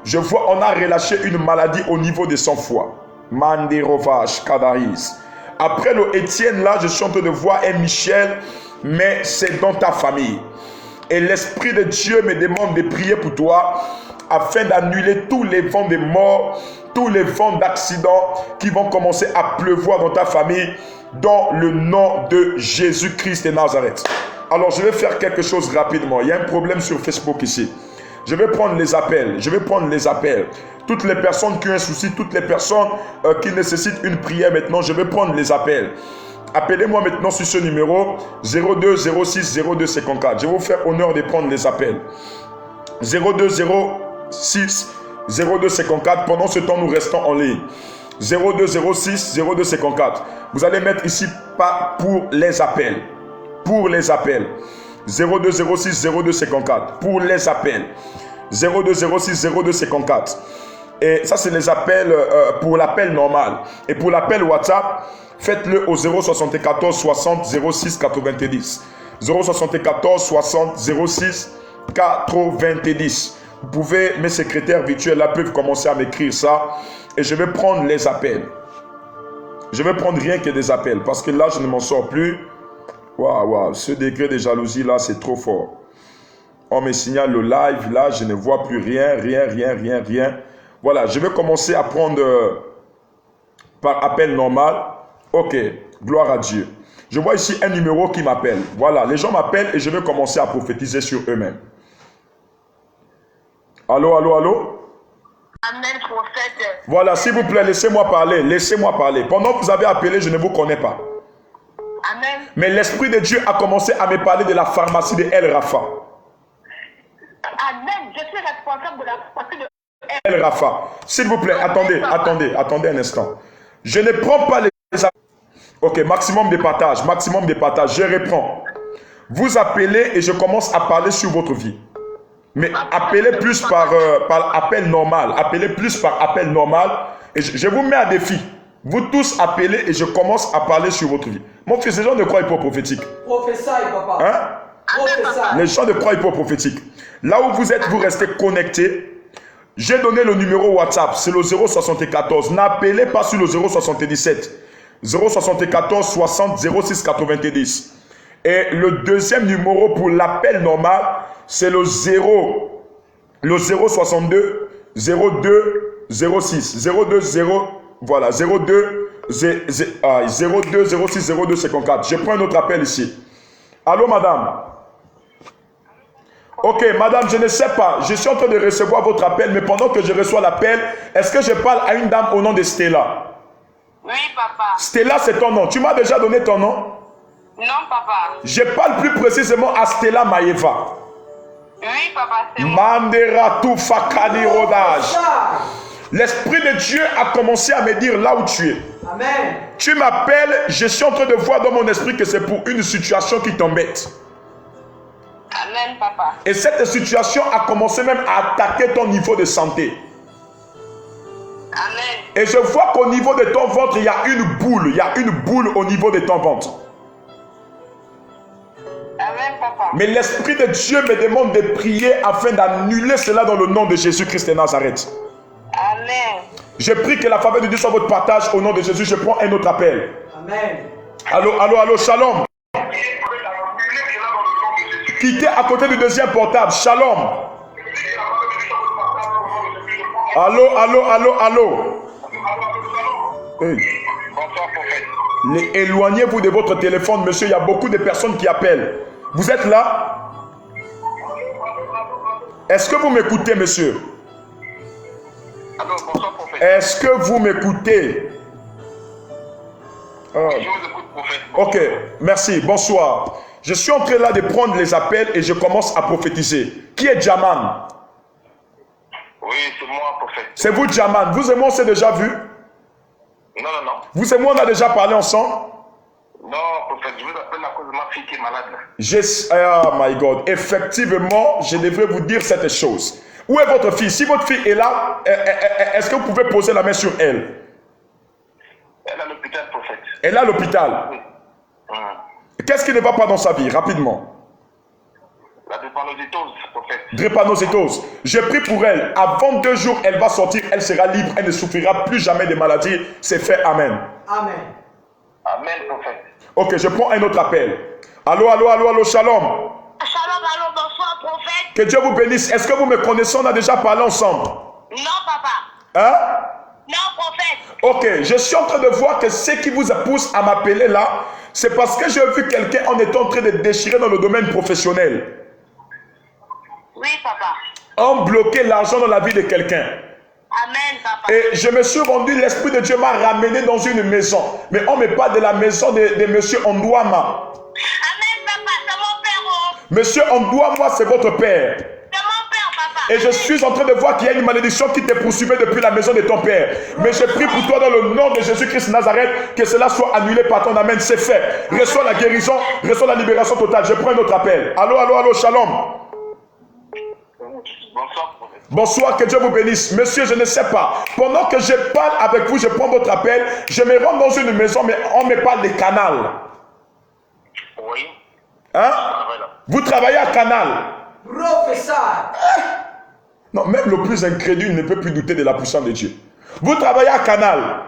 je vois on a relâché une maladie au niveau de son foie. Manderovage, Kadaris. Après le Étienne là, je suis en train de voir un Michel, mais c'est dans ta famille. Et l'Esprit de Dieu me demande de prier pour toi afin d'annuler tous les vents de mort, tous les vents d'accidents qui vont commencer à pleuvoir dans ta famille, dans le nom de Jésus-Christ de Nazareth. Alors, je vais faire quelque chose rapidement. Il y a un problème sur Facebook ici. Je vais prendre les appels. Toutes les personnes qui ont un souci, toutes les personnes qui nécessitent une prière maintenant, je vais prendre les appels. Appelez-moi maintenant sur ce numéro 02 06 02 54. Je vais vous faire honneur de prendre les appels. 02 06 02 54. Pendant ce temps, nous restons en ligne. 02 06 02 54. Vous allez mettre ici pas pour les appels. Pour les appels. 02 06 02 54. Pour les appels. 02 06 02 54. Et ça, c'est les appels pour l'appel normal. Et pour l'appel WhatsApp, faites-le au 074 60 06 90. 074 60 06 90. Vous pouvez, mes secrétaires virtuels là peuvent commencer à m'écrire ça. Et je vais prendre les appels. Je vais prendre rien que des appels. Parce que là, je ne m'en sors plus. Waouh, ce degré de jalousie là, c'est trop fort. On me signale le live. Là, je ne vois plus rien. Voilà, je vais commencer à prendre par appel normal. Ok, gloire à Dieu. Je vois ici un numéro qui m'appelle. Voilà, les gens m'appellent et je vais commencer à prophétiser sur eux-mêmes. Allô? Amen, prophète. Voilà, s'il vous plaît, laissez-moi parler. Pendant que vous avez appelé, je ne vous connais pas. Amen. Mais l'Esprit de Dieu a commencé à me parler de la pharmacie de El Rafa. Amen. Je suis responsable de la pharmacie de El Rafa. S'il vous plaît, attendez un instant. Je ne prends pas les... Ok, maximum de partage. Je reprends. Vous appelez et je commence à parler sur votre vie. Mais appelez plus par appel normal. Et je vous mets à défi. Vous tous appelez et je commence à parler sur votre vie. Mon fils, les gens ne croient pas au prophétique. Prophétie, papa. Hein? Prophétie. Les gens ne croient pas au prophétique. Là où vous êtes, vous restez connectés. J'ai donné le numéro WhatsApp, c'est le 074. N'appelez pas sur le 077. 074 60 06 90. Et le deuxième numéro pour l'appel normal, c'est le 062 02 06. 02 0, voilà, 02 06 02 54. Je prends un autre appel ici. Allô, madame? Ok, madame, je ne sais pas. Je suis en train de recevoir votre appel, mais pendant que je reçois l'appel, est-ce que je parle à une dame au nom de Stella? Oui, papa. Stella, c'est ton nom. Tu m'as déjà donné ton nom? Non, papa. Je parle plus précisément à Stella Maeva. Oui, papa, c'est moi. Mandera Toufakani Rodage. L'Esprit de Dieu a commencé à me dire là où tu es. Amen. Tu m'appelles, je suis en train de voir dans mon esprit que c'est pour une situation qui t'embête. Amen, papa. Et cette situation a commencé même à attaquer ton niveau de santé. Amen. Et je vois qu'au niveau de ton ventre, il y a une boule au niveau de ton ventre. Amen, papa. Mais l'Esprit de Dieu me demande de prier afin d'annuler cela dans le nom de Jésus-Christ de Nazareth. Amen. Je prie que la faveur de Dieu soit votre partage au nom de Jésus. Je prends un autre appel. Amen. Allô, shalom. Quittez à côté du deuxième portable. Shalom. Allô. Hey. Éloignez-vous de votre téléphone, monsieur. Il y a beaucoup de personnes qui appellent. Vous êtes là? Est-ce que vous m'écoutez, monsieur? Allô, bonsoir, prophète. Est-ce que vous m'écoutez? Je vous écoute, prophète. Ok, merci. Bonsoir. Je suis en train là de prendre les appels et je commence à prophétiser. Qui est Jaman? Oui, c'est moi, prophète. C'est vous, Jaman. Vous et moi, on s'est déjà vu? Non. Vous et moi, on a déjà parlé ensemble? Non, prophète, je vous appelle à cause de ma fille qui est malade. Oh my God. Effectivement, je devrais vous dire cette chose. Où est votre fille? Si votre fille est là, est-ce que vous pouvez poser la main sur elle? Elle est à l'hôpital, prophète. Elle est à l'ôpital. Oui. Qu'est-ce qui ne va pas dans sa vie? Rapidement. La drépanocytose, prophète. Drépanocytose. J'ai pris pour elle. Avant 2 jours, elle va sortir. Elle sera libre. Elle ne souffrira plus jamais des maladies. C'est fait. Amen. Amen. Amen, prophète. Ok, je prends un autre appel. Allô, allô, allô, allô, shalom. Shalom, allô, bonsoir, prophète. Que Dieu vous bénisse. Est-ce que vous me connaissez? On a déjà parlé ensemble. Non, papa. Hein? Non, prophète. Ok, je suis en train de voir que ce qui vous pousse à m'appeler là, c'est parce que j'ai vu quelqu'un en étant en train de déchirer dans le domaine professionnel. Oui, papa. On bloquait l'argent dans la vie de quelqu'un. Amen, papa. Et je me suis rendu, l'Esprit de Dieu m'a ramené dans une maison. Mais on me parle de la maison de monsieur Ondouama. Amen, papa. C'est mon père, oh. Monsieur Ondouama, c'est votre père. C'est mon père, papa. Et je suis en train de voir qu'il y a une malédiction qui te poursuivait depuis la maison de ton père. Mais je prie pour toi dans le nom de Jésus-Christ Nazareth, que cela soit annulé par ton amen. C'est fait. Reçois la guérison, reçois la libération totale. Je prends un autre appel. Allô, allô, allô, shalom. Bonsoir, prophète. Bonsoir, que Dieu vous bénisse. Monsieur, je ne sais pas. Pendant que je parle avec vous, je prends votre appel. Je me rends dans une maison, mais on me parle de Canal. Oui. Hein? Voilà. Vous travaillez à Canal. Prophesy. Non, même le plus incrédule ne peut plus douter de la puissance de Dieu. Vous travaillez à Canal.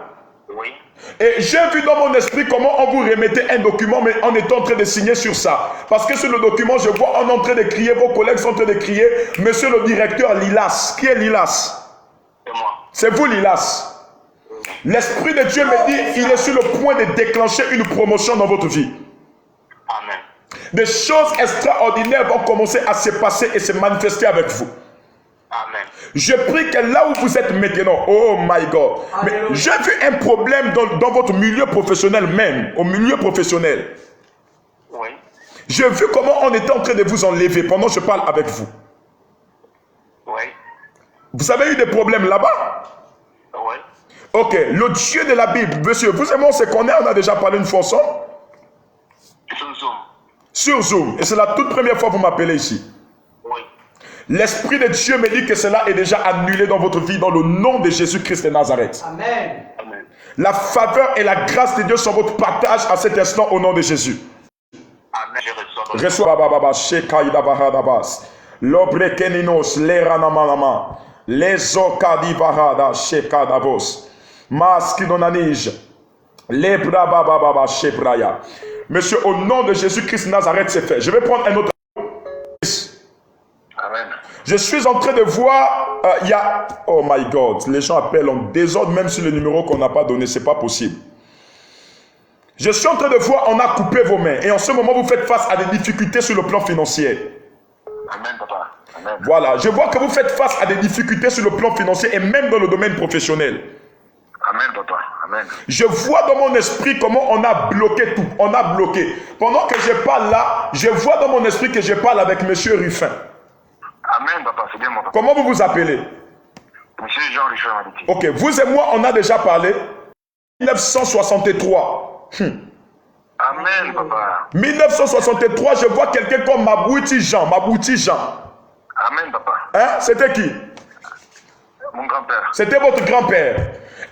Oui. Et j'ai vu dans mon esprit comment on vous remettait un document, mais on est en train de signer sur ça. Parce que sur le document, je vois on est en train de crier, vos collègues sont en train de crier, monsieur le directeur Lilas. Qui est Lilas? C'est moi. C'est vous Lilas. L'Esprit de Dieu me dit, il est sur le point de déclencher une promotion dans votre vie. Amen. Des choses extraordinaires vont commencer à se passer et se manifester avec vous. Amen. Je prie que là où vous êtes maintenant, oh my God, mais j'ai vu un problème dans votre milieu professionnel même, au milieu professionnel. Oui. J'ai vu comment on était en train de vous enlever pendant que je parle avec vous. Oui. Vous avez eu des problèmes là-bas? Oui. Ok, le Dieu de la Bible, monsieur, vous et moi on se connaît, on a déjà parlé une fois ensemble? Sur Zoom. Sur Zoom, et c'est la toute première fois que vous m'appelez ici. Oui. L'Esprit de Dieu me dit que cela est déjà annulé dans votre vie dans le nom de Jésus-Christ de Nazareth. Amen. Amen. La faveur et la grâce de Dieu sont votre partage à cet instant au nom de Jésus. Amen. Je reçois. Reçois Baba Shekaïda Bahadabas. Lobrekeninos Leranamanama. Les Okadi Bahada Shekadavos. Maskidonanij. Lebra Baba Shebraya. Monsieur, au nom de Jésus-Christ Nazareth, c'est fait. Je vais prendre un autre. Amen. Je suis en train de voir, il y a, oh my God, les gens appellent en désordre même sur le numéro qu'on n'a pas donné, c'est pas possible. Je suis en train de voir, on a coupé vos mains et en ce moment vous faites face à des difficultés sur le plan financier. Amen, papa. Amen. Voilà, je vois que vous faites face à des difficultés sur le plan financier et même dans le domaine professionnel. Amen, papa. Amen. Je vois dans mon esprit comment on a bloqué tout, on a bloqué. Pendant que je parle là, je vois dans mon esprit que je parle avec monsieur Ruffin. Amen, papa. C'est bien, mon papa. Comment vous vous appelez? Monsieur Jean-Richard m'a dit. Ok, vous et moi, on a déjà parlé. 1963. Amen, papa. 1963, je vois quelqu'un comme Mabouti Jean. Mabouti Jean. Amen, papa. Hein? C'était qui? Mon grand-père. C'était votre grand-père.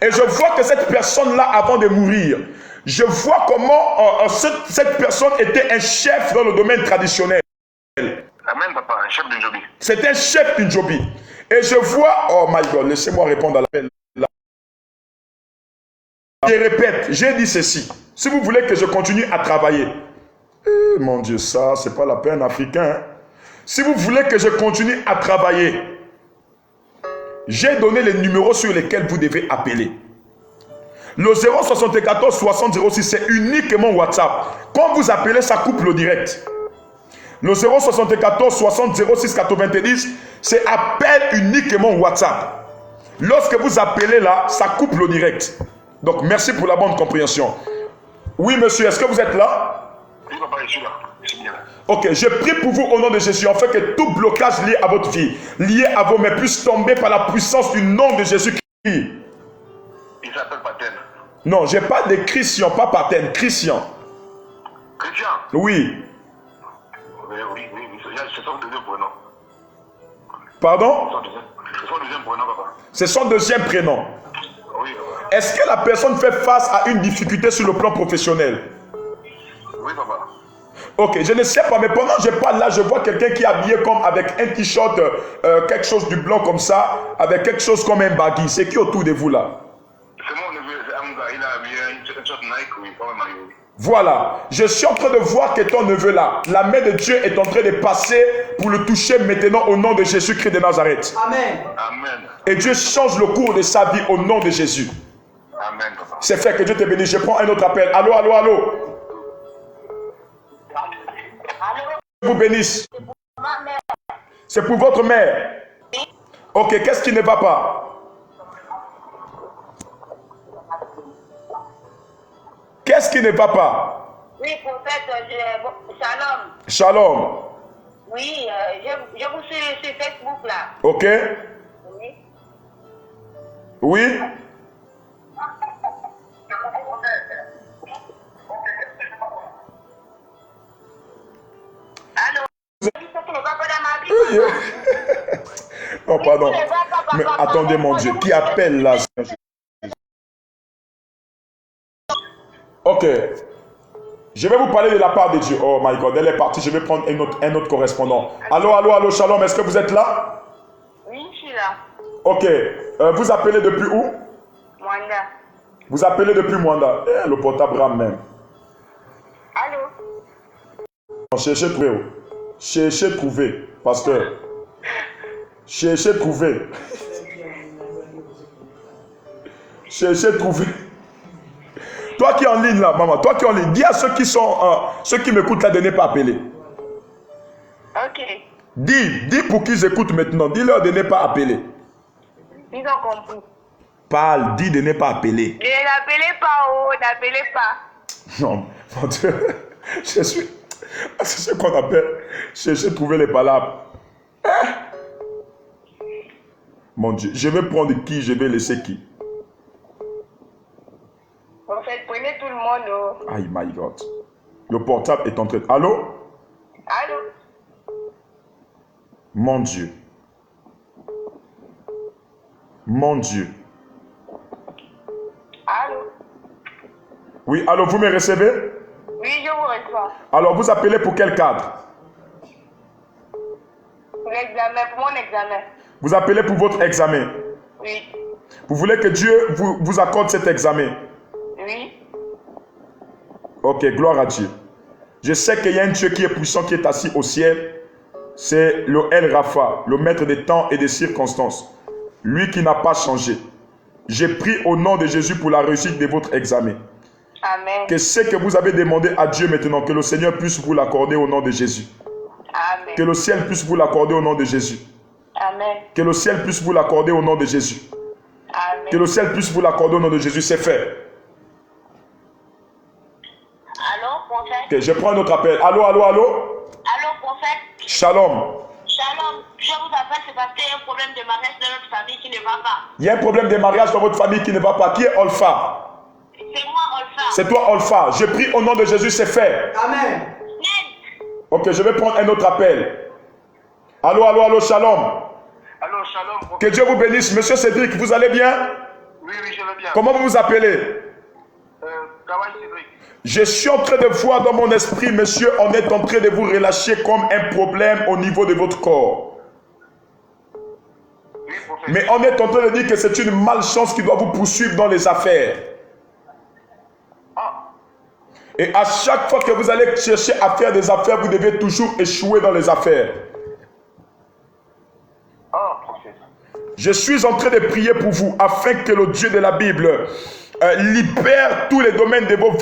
Et je vois que cette personne-là, avant de mourir, je vois comment cette personne était un chef dans le domaine traditionnel. Amen, papa. Un chef d'une jobi. C'était un chef d'une jobi. Et je vois, oh my God, laissez-moi répondre à l'appel. Je répète, j'ai dit ceci. Si vous voulez que je continue à travailler, mon Dieu, ça, c'est pas la peine africain. Hein? Si vous voulez que je continue à travailler, j'ai donné les numéros sur lesquels vous devez appeler. Le 074 60 06, c'est uniquement WhatsApp. Quand vous appelez, ça coupe le direct. Le 074 60 06 90, c'est appel uniquement WhatsApp. Lorsque vous appelez là, ça coupe le direct. Donc, merci pour la bonne compréhension. Oui, monsieur, est-ce que vous êtes là? Oui, papa, je suis là. Je suis bien là. Ok, je prie pour vous au nom de Jésus, afin que tout blocage lié à votre vie, lié à vos mains, puisse tomber par la puissance du nom de Jésus-Christ. Il s'appelle Paten. Non, je parle de Christian, pas Paten, Christian. Christian. Oui. Oui. C'est son deuxième prénom. Pardon? C'est son deuxième prénom, papa. C'est son deuxième prénom. Oui, papa. Est-ce que la personne fait face à une difficulté sur le plan professionnel? Oui, papa. Ok, je ne sais pas, mais pendant que je parle là, je vois quelqu'un qui est habillé comme avec un t-shirt, quelque chose du blanc comme ça, avec quelque chose comme un baggy. C'est qui autour de vous là? C'est mon neveu, c'est Hamza. Il a bien une short Nike, oui, pas un maillot. Voilà, je suis en train de voir que ton neveu là, la main de Dieu est en train de passer pour le toucher maintenant au nom de Jésus-Christ de Nazareth. Amen. Amen. Et Dieu change le cours de sa vie au nom de Jésus. Amen, papa. C'est fait, que Dieu te bénisse. Je prends un autre appel. Allô, allô, allô. Allô? Je vous bénisse. Ma mère. C'est pour votre mère. Ok, qu'est-ce qui ne va pas? Qu'est-ce qui ne va pas? Oui, prophète, shalom. Shalom. Oui, je vous suis sur Facebook là. Ok. Oui. Oui. Allô? Ce qui ne va pas dans ma vie. Oh, pardon. Mais attendez, mon Dieu. Qui appelle là? Ok. Je vais vous parler de la part de Dieu. Oh my God, elle est partie. Je vais prendre un autre correspondant. Allô, allô, allô, Shalom. Est-ce que vous êtes là? Oui, je suis là. Ok. Vous appelez depuis où? Mwanda. Vous appelez depuis Mwanda. Le portable rame même. Allô? Cherchez trouver. Cherchez trouver, pasteur. Cherchez trouver. Cherchez trouver. Toi qui es en ligne là, maman, toi qui es en ligne, dis à ceux qui sont, ceux qui m'écoutent là de ne pas appeler. Ok. Dis pour qu'ils écoutent maintenant. Dis-leur de ne pas appeler. Ils ont compris. Parle, dis de ne pas appeler. Et n'appelez pas, oh, n'appelez pas. Non, mon Dieu, je suis. C'est ce qu'on appelle chercher trouver les palabres. Hein? Mon Dieu, je vais prendre qui, je vais laisser qui. En fait, prenez tout le monde. Oh. Aïe, my God. Le portable est en train. Allô? Allô? Mon Dieu. Mon Dieu. Allô? Oui, allô, vous me recevez? Oui, je vous reçois. Alors, vous appelez pour quel cadre? Pour l'examen, pour mon examen. Vous appelez pour votre examen. Oui. Vous voulez que Dieu vous accorde cet examen? Oui. Ok, gloire à Dieu. Je sais qu'il y a un Dieu qui est puissant, qui est assis au ciel. C'est le El Rapha, le maître des temps et des circonstances. Lui qui n'a pas changé. J'ai pris au nom de Jésus pour la réussite de votre examen. Amen. Que ce que vous avez demandé à Dieu maintenant, que le Seigneur puisse vous l'accorder au nom de Jésus. Amen. Que le ciel puisse vous l'accorder au nom de Jésus. Amen. Que le ciel puisse vous l'accorder au nom de Jésus. Amen. Que le ciel puisse vous l'accorder au nom de Jésus. C'est fait. Allô, prophète? Ok, je prends un autre appel. Allô, allô, allô? Allô, prophète? Shalom. Shalom. Je vous appelle, c'est parce qu'il y a un problème de mariage dans notre famille qui ne va pas. Il y a un problème de mariage dans votre famille qui ne va pas. Qui est Olfa? C'est moi, Olfa. C'est toi, Olfa. Je prie au nom de Jésus, c'est fait. Amen. Ned. Ok, je vais prendre un autre appel. Allô, allô, allô, shalom. Allô, shalom. Que Dieu vous bénisse. Monsieur Cédric, vous allez bien? Oui, oui, je vais bien. Comment vous vous appelez? Kawai Cédric. Je suis en train de voir dans mon esprit, monsieur, on est en train de vous relâcher comme un problème au niveau de votre corps. Oui, prophète. Mais on est en train de dire que c'est une malchance qui doit vous poursuivre dans les affaires. Ah, Et à chaque fois que vous allez chercher à faire des affaires, vous devez toujours échouer dans les affaires. prophète. Je suis en train de prier pour vous afin que le Dieu de la Bible libère tous les domaines de votre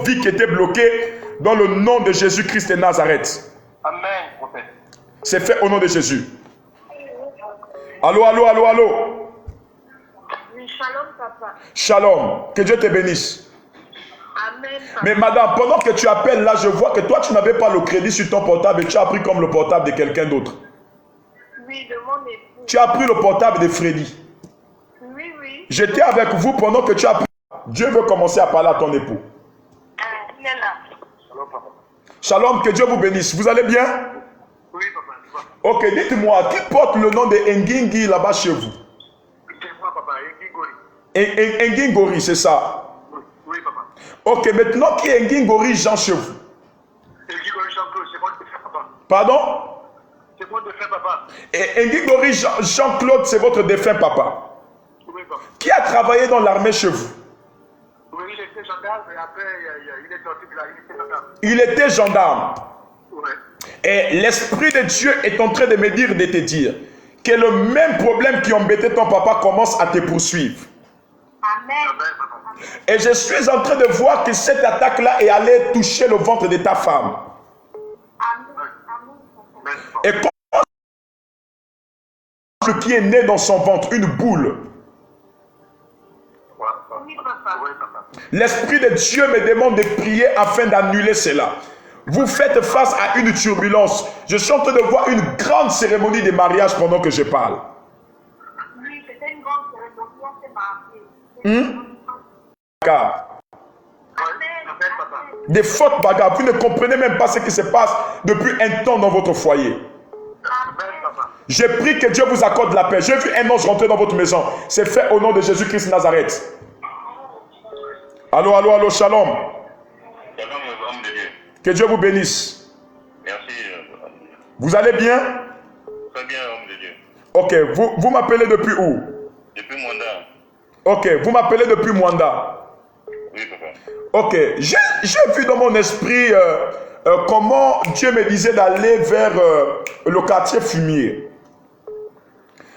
vie qui était bloquée dans le nom de Jésus-Christ de Nazareth. Amen, prophète. C'est fait au nom de Jésus. Allô, allô, allô, allô. Oui, shalom, papa. Shalom. Que Dieu te bénisse. Amen, papa. Mais madame, pendant que tu appelles là, je vois que toi, tu n'avais pas le crédit sur ton portable et tu as pris comme le portable de quelqu'un d'autre. Oui, de mon époux. Tu as pris le portable de Freddy. Oui, oui. J'étais avec vous pendant que tu as pris. Dieu veut commencer à parler à ton époux. Il est là. Shalom, papa. Shalom, que Dieu vous bénisse. Vous allez bien? Oui, papa. Ok, dites-moi, qui porte le nom de Ngingi là-bas chez vous? C'est moi, papa. Ngigori. Ngingori, c'est ça? Oui, papa. Ok, maintenant qui est Ngingori Jean chez vous? Ngigori Pardon? C'est mon défunt papa. Et Ngigori Jean-Claude, c'est votre défunt papa. Oui, papa. Qui a travaillé dans l'armée chez vous? Oui, il était gendarme, mais après, il est sorti de la il était gendarme. Il était gendarme. Oui. Et l'Esprit de Dieu est en train de me dire, de te dire, que le même problème qui embêtait ton papa commence à te poursuivre. Amen. Amen, papa. Et je suis en train de voir que cette attaque-là est allée toucher le ventre de ta femme. Amen. Amen, papa. Et comment ce qui est né dans son ventre, une boule. Ouais, papa. Oui, papa. Oui, papa. L'Esprit de Dieu me demande de prier afin d'annuler cela. Vous faites face à une turbulence. Je suis en train de voir une grande cérémonie de mariage pendant que je parle. Oui, c'était une grande cérémonie, on s'est mariés. Car Amen, papa. des fautes bagarres, vous ne comprenez même pas ce qui se passe depuis un temps dans votre foyer. Amen, papa. J'ai pris que Dieu vous accorde la paix. J'ai vu un ange rentrer dans votre maison. C'est fait au nom de Jésus-Christ de Nazareth. Allô, allô, allô, shalom. Shalom, homme de Dieu. Que Dieu vous bénisse. Merci. Vous allez bien? Très bien, homme de Dieu. Ok, vous m'appelez depuis où? Depuis Mwanda. Ok, vous m'appelez depuis Mwanda. Oui, papa. Ok, j'ai vu dans mon esprit comment Dieu me disait d'aller vers le quartier fumier.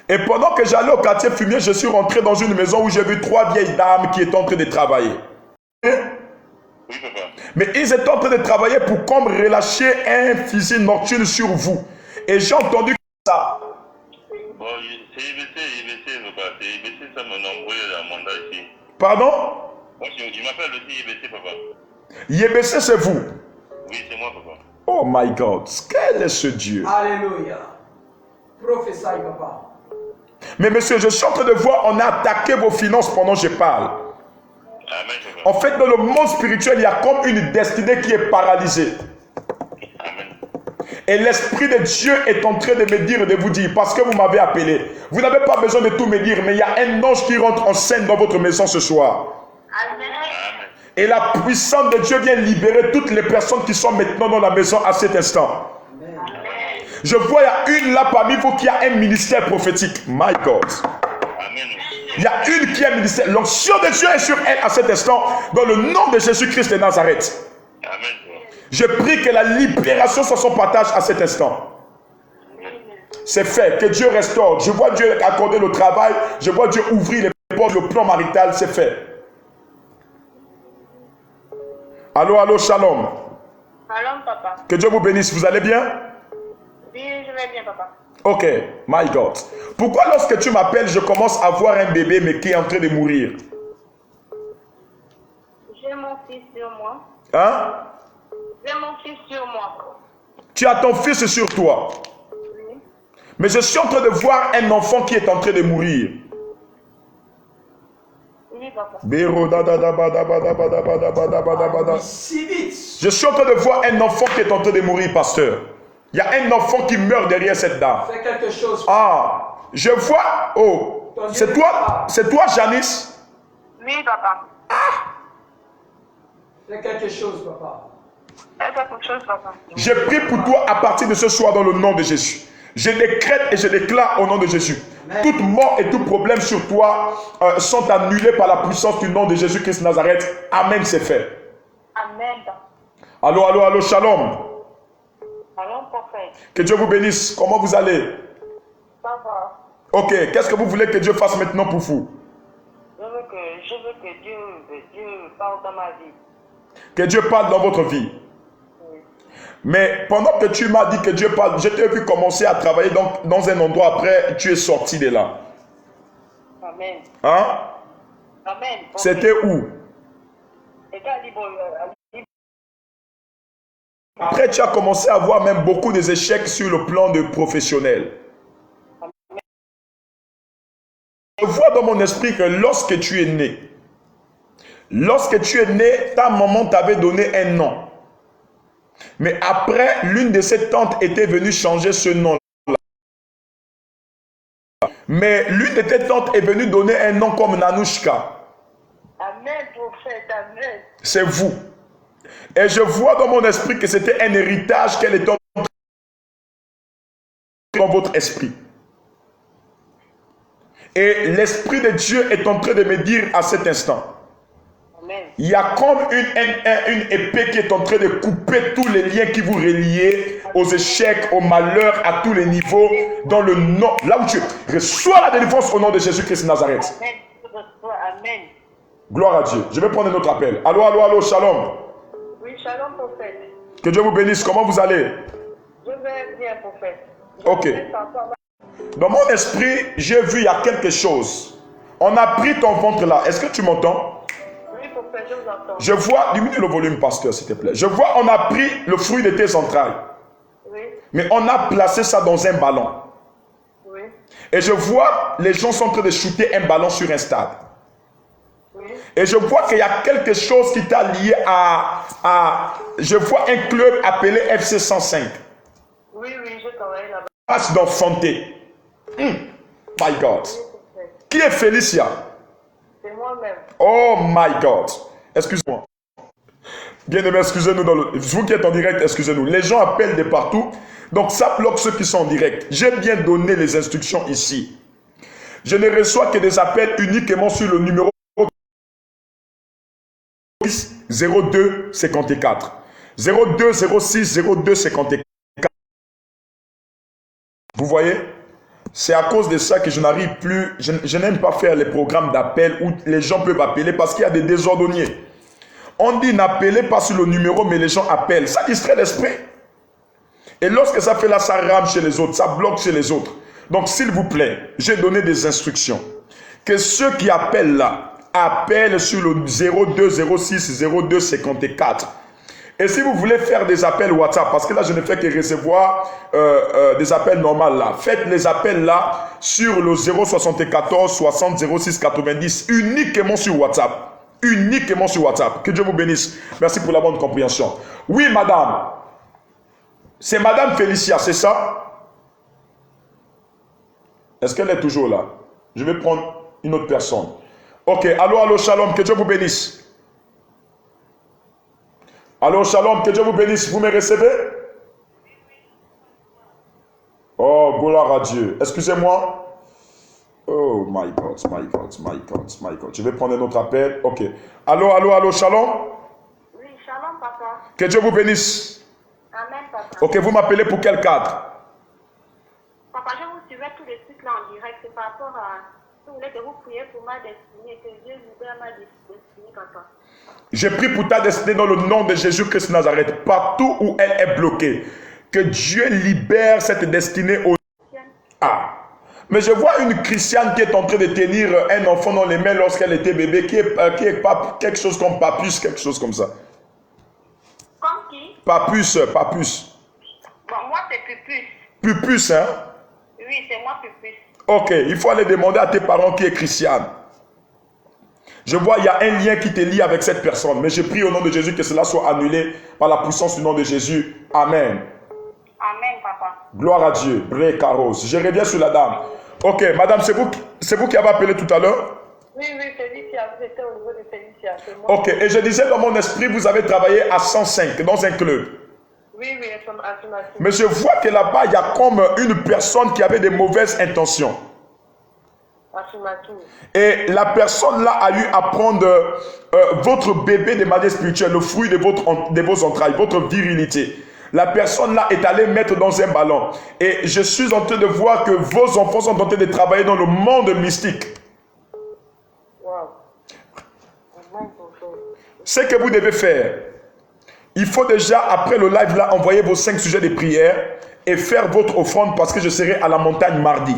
Et pendant que j'allais au quartier fumier, je suis rentré dans une maison où j'ai vu 3 vieilles dames qui étaient en train de travailler. Oui, papa. Mais ils étaient en train de travailler pour comme relâcher un fusil nocturne sur vous. Et j'ai entendu ça. Bon, c'est IBC, papa. C'est IBC, ça m'a envoyé à Mwanda ici. Pardon? Moi, je m'appelle aussi IBC, papa. Yébessé, c'est vous. Oui, c'est moi, papa. Oh my God, quel est ce Dieu? Alléluia. Prophétie, papa. Mais monsieur, je suis en train de voir, on a attaqué vos finances pendant que je parle. Amen, papa. En fait, dans le monde spirituel, il y a comme une destinée qui est paralysée. Amen. Et l'Esprit de Dieu est en train de me dire, de vous dire, parce que vous m'avez appelé. Vous n'avez pas besoin de tout me dire, mais il y a un ange qui rentre en scène dans votre maison ce soir. Amen. Amen. Et la puissance de Dieu vient libérer toutes les personnes qui sont maintenant dans la maison à cet instant. Amen. Je vois, il y a une là parmi vous qui a un ministère prophétique. My God. Amen. Il y a une qui a un ministère. L'onction de Dieu est sur elle à cet instant, dans le nom de Jésus-Christ de Nazareth. Amen, papa. Je prie que la libération soit son partage à cet instant. C'est fait, que Dieu restaure. Je vois Dieu accorder le travail, je vois Dieu ouvrir les portes, le plan marital, c'est fait. Allô, allô, shalom. Shalom, papa. Que Dieu vous bénisse, vous allez bien? Oui, je vais bien, papa. Ok, my God. Pourquoi lorsque tu m'appelles, je commence à voir un bébé mais qui est en train de mourir? J'ai mon fils sur moi. Hein? J'ai mon fils sur moi. Tu as ton fils sur toi. Oui. Mais je suis en train de voir un enfant qui est en train de mourir. Oui, papa. Si vite. Je suis en train de voir un enfant qui est en train de mourir, pasteur. Il y a un enfant qui meurt derrière cette dame. Fais quelque chose. Ah, je vois. Oh, c'est toi, Janice? Oui, papa. Fais quelque chose, papa. Fais quelque chose, papa. Je prie pour toi à partir de ce soir dans le nom de Jésus. Je décrète et je déclare au nom de Jésus. Amen. Toute mort et tout problème sur toi sont annulés par la puissance du nom de Jésus-Christ de Nazareth. Amen, c'est fait. Amen. Allô, allô, allô, shalom. Shalom, prophète. Que Dieu vous bénisse. Comment vous allez? Ça va. Ok, qu'est-ce que vous voulez que Dieu fasse maintenant pour vous? Je veux que Dieu parle dans ma vie. Que Dieu parle dans votre vie. Oui. Mais pendant que tu m'as dit que Dieu parle, je t'ai vu commencer à travailler dans un endroit, après tu es sorti de là. Amen. Hein? Amen. C'était où? C'était à Libreville. Après tu as commencé à avoir même beaucoup d'échecs sur le plan de professionnel. Je vois dans mon esprit que lorsque tu es né, ta maman t'avait donné un nom. Mais après, l'une de ses tantes était venue changer ce nom-là. Mais l'une de tes tantes est venue donner un nom comme Nanouchka. Amen, prophète. Amen. C'est vous. Et je vois dans mon esprit que c'était un héritage qu'elle était en train votre esprit. Et l'Esprit de Dieu est en train de me dire à cet instant, il y a comme une épée qui est en train de couper tous les liens qui vous relient aux échecs, aux malheurs, à tous les niveaux, dans le nom, là où tu reçois la délivrance au nom de Jésus-Christ de Nazareth. Amen. Gloire à Dieu. Je vais prendre un autre appel. Allô, allô, allô, shalom. Oui, shalom, prophète. Que Dieu vous bénisse. Comment vous allez? Je vais bien, prophète. Ok. Dans mon esprit, j'ai vu il y a quelque chose. On a pris ton ventre là. Est-ce que tu m'entends? Oui, prophète, je vous entends. Je vois, diminue le volume, pasteur, s'il te plaît. Je vois, on a pris le fruit de tes entrailles. Oui. Mais on a placé ça dans un ballon. Oui. Et je vois, les gens sont en train de shooter un ballon sur un stade. Oui. Et je vois qu'il y a quelque chose qui t'a lié à... Je vois un club appelé FC 105. Oui, je travaille là-bas. Passe dans Fanté. My God. Oui, Qui est Félicia? c'est moi-même. Oh my God. Excuse-moi. Bien-aimés, excusez-nous. Vous qui êtes en direct, excusez-nous. Les gens appellent de partout. Donc ça bloque ceux qui sont en direct. J'ai bien donné les instructions ici. Je ne reçois que des appels uniquement sur le numéro 02 54. 02 06 02 54. Vous voyez? C'est à cause de ça que je n'arrive plus, je n'aime pas faire les programmes d'appel où les gens peuvent appeler parce qu'il y a des désordonniers. On dit n'appelez pas sur le numéro, mais les gens appellent. Ça distrait l'esprit. Et lorsque ça fait là, ça rame chez les autres, ça bloque chez les autres. Donc s'il vous plaît, j'ai donné des instructions. Que ceux qui appellent là, appellent sur le 02 06 02 54. Et si vous voulez faire des appels WhatsApp, parce que là je ne fais que recevoir des appels normaux là, faites les appels là sur le 074 60 06 90 uniquement sur WhatsApp. Uniquement sur WhatsApp. Que Dieu vous bénisse. Merci pour la bonne compréhension. Oui madame, c'est madame Félicia, c'est ça? Est-ce qu'elle est toujours là? Je vais prendre une autre personne. Ok, allô, allô, shalom, que Dieu vous bénisse. Allô, shalom, que Dieu vous bénisse. Vous me recevez? Oh, gloire à Dieu. Excusez-moi. Oh, my God, my God, my God, my God. Je vais prendre un autre appel. Ok. Allô, allô, allô, shalom. Oui, shalom, papa. Que Dieu vous bénisse. Amen, papa. Ok, vous m'appelez pour quel cadre? Papa, je vous suivais tous les trucs là en direct. C'est par rapport à... Si vous voulez que vous priez pour ma destinée, que Dieu libère ma destinée, papa. J'ai pris pour ta destinée dans le nom de Jésus-Christ de Nazareth. Partout où elle est bloquée. Que Dieu libère cette destinée au... Ah. Mais je vois une chrétienne qui est en train de tenir un enfant dans les mains lorsqu'elle était bébé, qui est pas quelque chose comme Papus, quelque chose comme ça. Comme qui? Papus, Papus. Bon, moi c'est Pupus. Pupus, hein? Oui, c'est moi Pupus. Ok, il faut aller demander à tes parents qui est chrétienne. Je vois, il y a un lien qui te lie avec cette personne. Mais je prie au nom de Jésus que cela soit annulé par la puissance du nom de Jésus. Amen. Amen, papa. Gloire à Dieu. Bré Caros. Je reviens sur la dame. Ok, madame, c'est vous qui avez appelé tout à l'heure? Oui, Félicia, vous étiez au niveau de Félicia. Ok, et je disais dans mon esprit, vous avez travaillé à 105 dans un club. Oui, affirmatif. Mais je vois que là-bas, il y a comme une personne qui avait des mauvaises intentions. Affirmatif. Et la personne là a eu à prendre votre bébé de manière spirituelle, le fruit de vos entrailles, votre virilité. La personne là est allée mettre dans un ballon. Et je suis en train de voir que vos enfants sont en train de travailler dans le monde mystique. Wow. Ce que vous devez faire, il faut déjà, après le live là, envoyer vos 5 sujets de prière et faire votre offrande parce que je serai à la montagne mardi.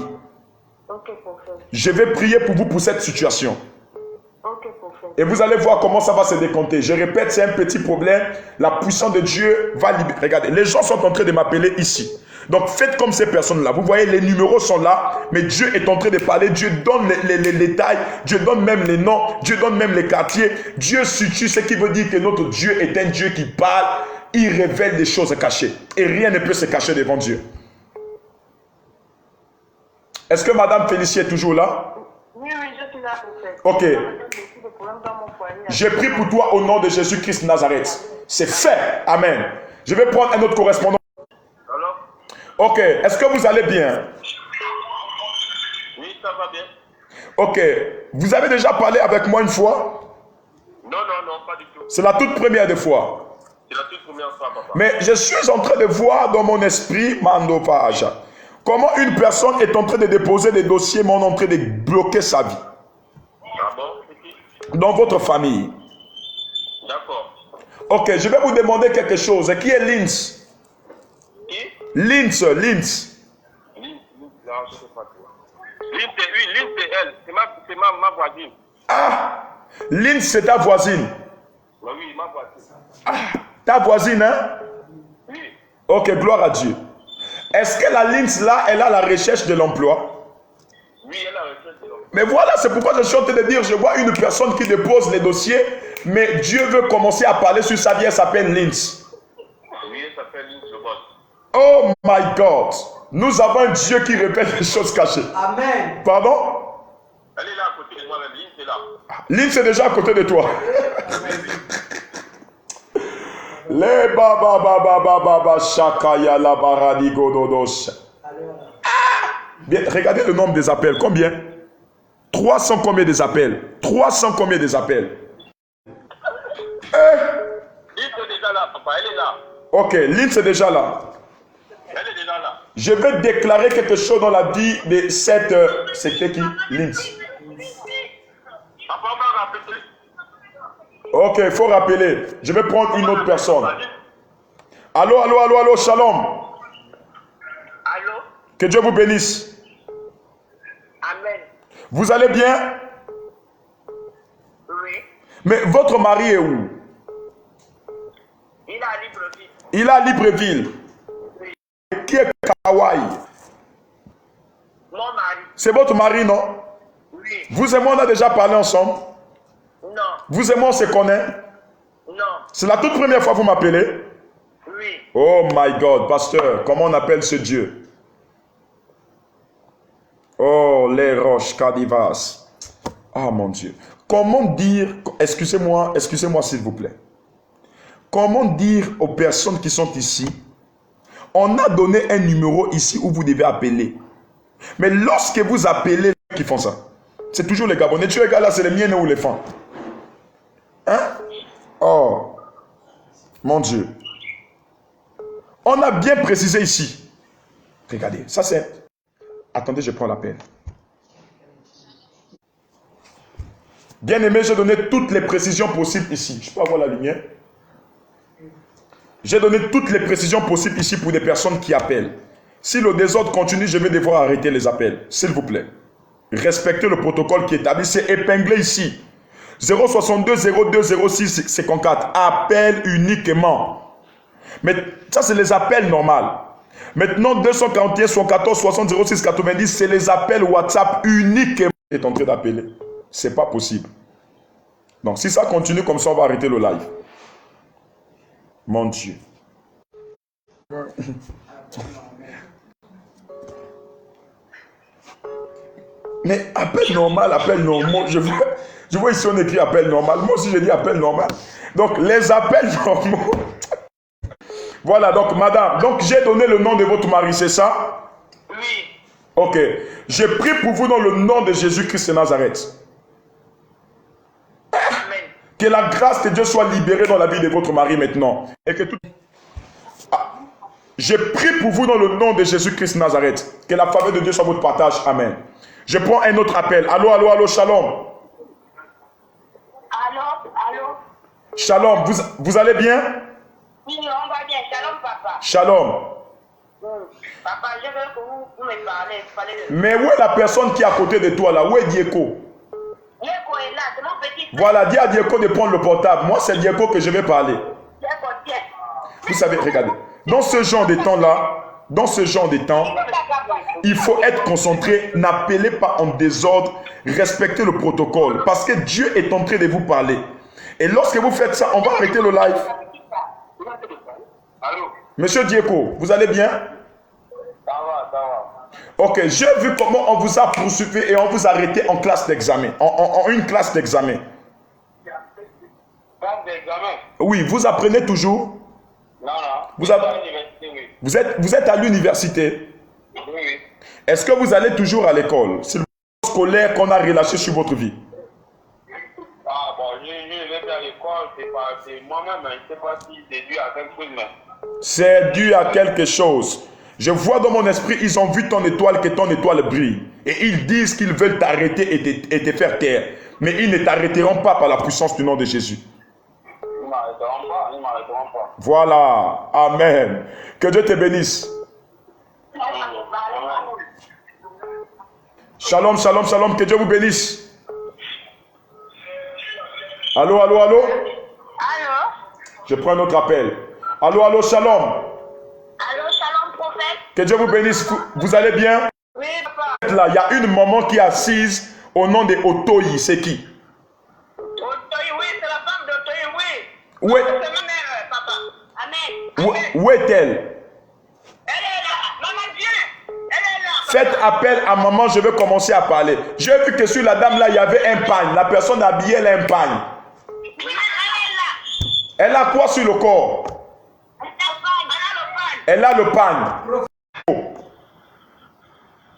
Ok, prophète. Je vais prier pour vous pour cette situation. Ok, prophète. Et vous allez voir comment ça va se décompter. Je répète, c'est un petit problème. La puissance de Dieu va libérer. Regardez, les gens sont en train de m'appeler ici. Donc faites comme ces personnes-là. Vous voyez, les numéros sont là, mais Dieu est en train de parler. Dieu donne les détails. Dieu donne même les noms. Dieu donne même les quartiers. Dieu situe ce qui veut dire que notre Dieu est un Dieu qui parle. Il révèle des choses cachées. Et rien ne peut se cacher devant Dieu. Est-ce que Madame Félicie est toujours là? Oui, je suis là, prophète. Ok. J'ai pris pour toi au nom de Jésus-Christ de Nazareth. C'est fait. Amen. Je vais prendre un autre correspondant. Alors? Ok, est-ce que vous allez bien? Oui, ça va bien. Ok, vous avez déjà parlé avec moi une fois? Non, pas du tout. C'est la toute première des fois. C'est la toute première fois, papa. Mais je suis en train de voir dans mon esprit, Mandopage, comment une personne est en train de déposer des dossiers, mais on est en train de bloquer sa vie. Ah bon? C'est qui? Dans votre famille. D'accord. Ok, je vais vous demander quelque chose. Qui est Linz? Qui? Linz. Lynn, là, je sais pas quoi. Lynn, c'est elle. C'est ma voisine. Ah, Linz, c'est ta voisine. Oui, ma voisine. Ah, ta voisine, hein? Oui. Ok, gloire à Dieu. Est-ce que la Linz, là, elle a la recherche de l'emploi? Oui, elle a reçu de l'emploi. Mais voilà, c'est pourquoi je suis en train de dire, je vois une personne qui dépose les dossiers, mais Dieu veut commencer à parler sur sa vie, elle s'appelle Linz. Oui, elle s'appelle Lynn, je bosse. Oh my God. Nous avons un Dieu qui répète les choses cachées. Amen. Pardon? Elle est là à côté de moi, même. Lynn, c'est là. Linz est déjà à côté de toi. Les baba shakaya la baradi gododos. Bien, regardez le nombre des appels. Combien? 300 combien des appels? 300 combien des appels? Lynn est déjà là, papa. Elle est là. Ok, Linz est déjà là. Elle est déjà là. Je vais déclarer quelque chose dans la vie de cette... C'était qui? Linz. Papa, on va rappeler. Ok, il faut rappeler. Je vais prendre une autre personne. Allô, shalom. Allô? Que Dieu vous bénisse. Amen. Vous allez bien? Oui. Mais votre mari est où? Il a Libreville. Il est à Libreville. Qui est Kawaii? Mon mari. C'est votre mari, non? Oui. Vous et moi, on a déjà parlé ensemble. Non. Vous et moi, on se connaît. Non. C'est la toute première fois que vous m'appelez. Oui. Oh my God, pasteur, comment on appelle ce Dieu? Oh, les roches cadivas. Ah mon Dieu. Comment dire, excusez-moi s'il vous plaît. Comment dire aux personnes qui sont ici, on a donné un numéro ici où vous devez appeler. Mais lorsque vous appelez, qui font ça? C'est toujours les Gabonais. Tu regardes là, c'est les miens ou les femmes. Hein? Oh, mon Dieu. On a bien précisé ici. Regardez, ça c'est... Attendez, je prends l'appel. Bien aimé, j'ai donné toutes les précisions possibles ici. Je peux avoir la lumière? J'ai donné toutes les précisions possibles ici pour des personnes qui appellent. Si le désordre continue, je vais devoir arrêter les appels. S'il vous plaît. Respectez le protocole qui est établi. C'est épinglé ici. 062 02 06 54. Appel uniquement. Mais ça, c'est les appels normaux. Maintenant, 241 74 60 06 90, c'est les appels WhatsApp uniquement. Il est en train d'appeler. C'est pas possible. Donc, si ça continue comme ça, on va arrêter le live. Mon Dieu. Mais appel normal, appel normal. Je vois ici on écrit appel normal. Moi aussi, je dis appel normal. Donc, les appels normaux. Voilà, donc, madame. Donc, j'ai donné le nom de votre mari, c'est ça? Oui. Ok. Je prie pour vous dans le nom de Jésus-Christ de Nazareth. Amen. Que la grâce de Dieu soit libérée dans la vie de votre mari maintenant. Et que tout... Ah. Je prie pour vous dans le nom de Jésus-Christ de Nazareth. Que la faveur de Dieu soit votre partage. Amen. Je prends un autre appel. Allô, shalom. Allô? Shalom, vous allez bien? Oui, on va bien. Shalom, papa. Shalom. Papa, je veux que vous me parlez. Mais où est la personne qui est à côté de toi là? Où est Dieko? Diego est là, c'est mon petit frère. Voilà, dis à Dieko de prendre le portable. Moi, c'est Dieko que je vais parler. Diego, tiens. Vous savez, regardez. Dans ce genre de temps-là, il faut être concentré. N'appelez pas en désordre. Respectez le protocole. Parce que Dieu est en train de vous parler. Et lorsque vous faites ça, on va arrêter le live. Allô? Monsieur Dieko, vous allez bien? Ça va. Ok, j'ai vu comment on vous a poursuivi et on vous a arrêté en classe d'examen. En une classe d'examen. Classe d'examen? Oui, vous apprenez toujours? Non. Vous, avez- vous êtes à l'université. Oui, oui. Est-ce que vous allez toujours à l'école? C'est le scolaire qu'on a relâché sur votre vie. Ah bon, je vais à l'école, c'est moi-même, je ne sais pas si c'est dû à quelque chose, mais... C'est dû à quelque chose. Je vois dans mon esprit, ils ont vu ton étoile, que ton étoile brille. Et ils disent qu'ils veulent t'arrêter et te faire taire. Mais ils ne t'arrêteront pas par la puissance du nom de Jésus. Ils ne m'arrêteront pas, ils ne m'arrêteront pas. Voilà. Amen. Que Dieu te bénisse. Shalom, shalom, shalom. Que Dieu vous bénisse. Allô, allô, allô. Allô? Je prends un autre appel. Allô, allô, shalom. Allô, shalom, prophète? Que Dieu vous bénisse. Vous allez bien? Oui, papa. Là, il y a une maman qui est assise au nom de Otoyi. C'est qui? Otoyi, oui, c'est la femme d'Otoyi, oui. Où est- C'est ma mère, papa. Amen. Où est-elle? Elle est là. Maman, viens. Elle est là. Faites appel à maman, je vais commencer à parler. J'ai vu que sur la dame là, il y avait un pagne. La personne habillée, elle a un pagne. Oui, elle est là. Elle a quoi sur le corps? Elle a le pagne. Elle a le pagne.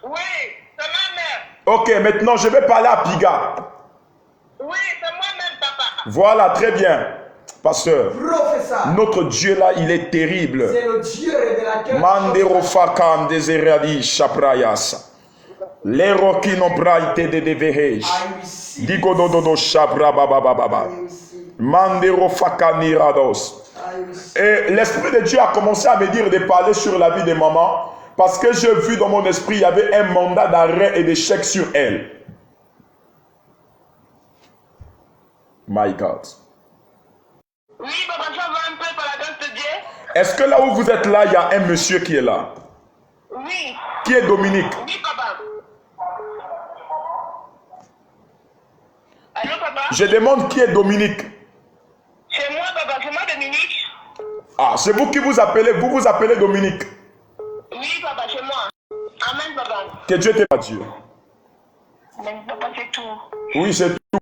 Oui, c'est ma mère. Ok, maintenant je vais parler à Piga. Oui, c'est moi-même, papa. Voilà, très bien. Pasteur, Professeur. notre Dieu là, il est terrible. C'est le Dieu révélateur. Mandero fakan deseradi shaprayas. Lero kino braite de deverej. I receive. Digo dodo shabra baba baba. I receive. Mandero fakanirados. I receive. Et l'Esprit de Dieu a commencé à me dire de parler sur la vie de maman. Parce que j'ai vu dans mon esprit, il y avait un mandat d'arrêt et d'échec sur elle. My God. Oui, papa, tu vas voir un peu par la grâce de Dieu. Est-ce que là où vous êtes là, il y a un monsieur qui est là? Oui. Qui est Dominique? Oui, papa. Allô, papa? Je demande qui est Dominique. C'est moi, papa. C'est moi, Dominique. Ah, c'est vous qui vous appelez, vous vous appelez Dominique. Oui, papa, c'est moi. Amen, papa. Que Dieu te bénisse. Amen, papa, c'est tout. Oui, c'est tout.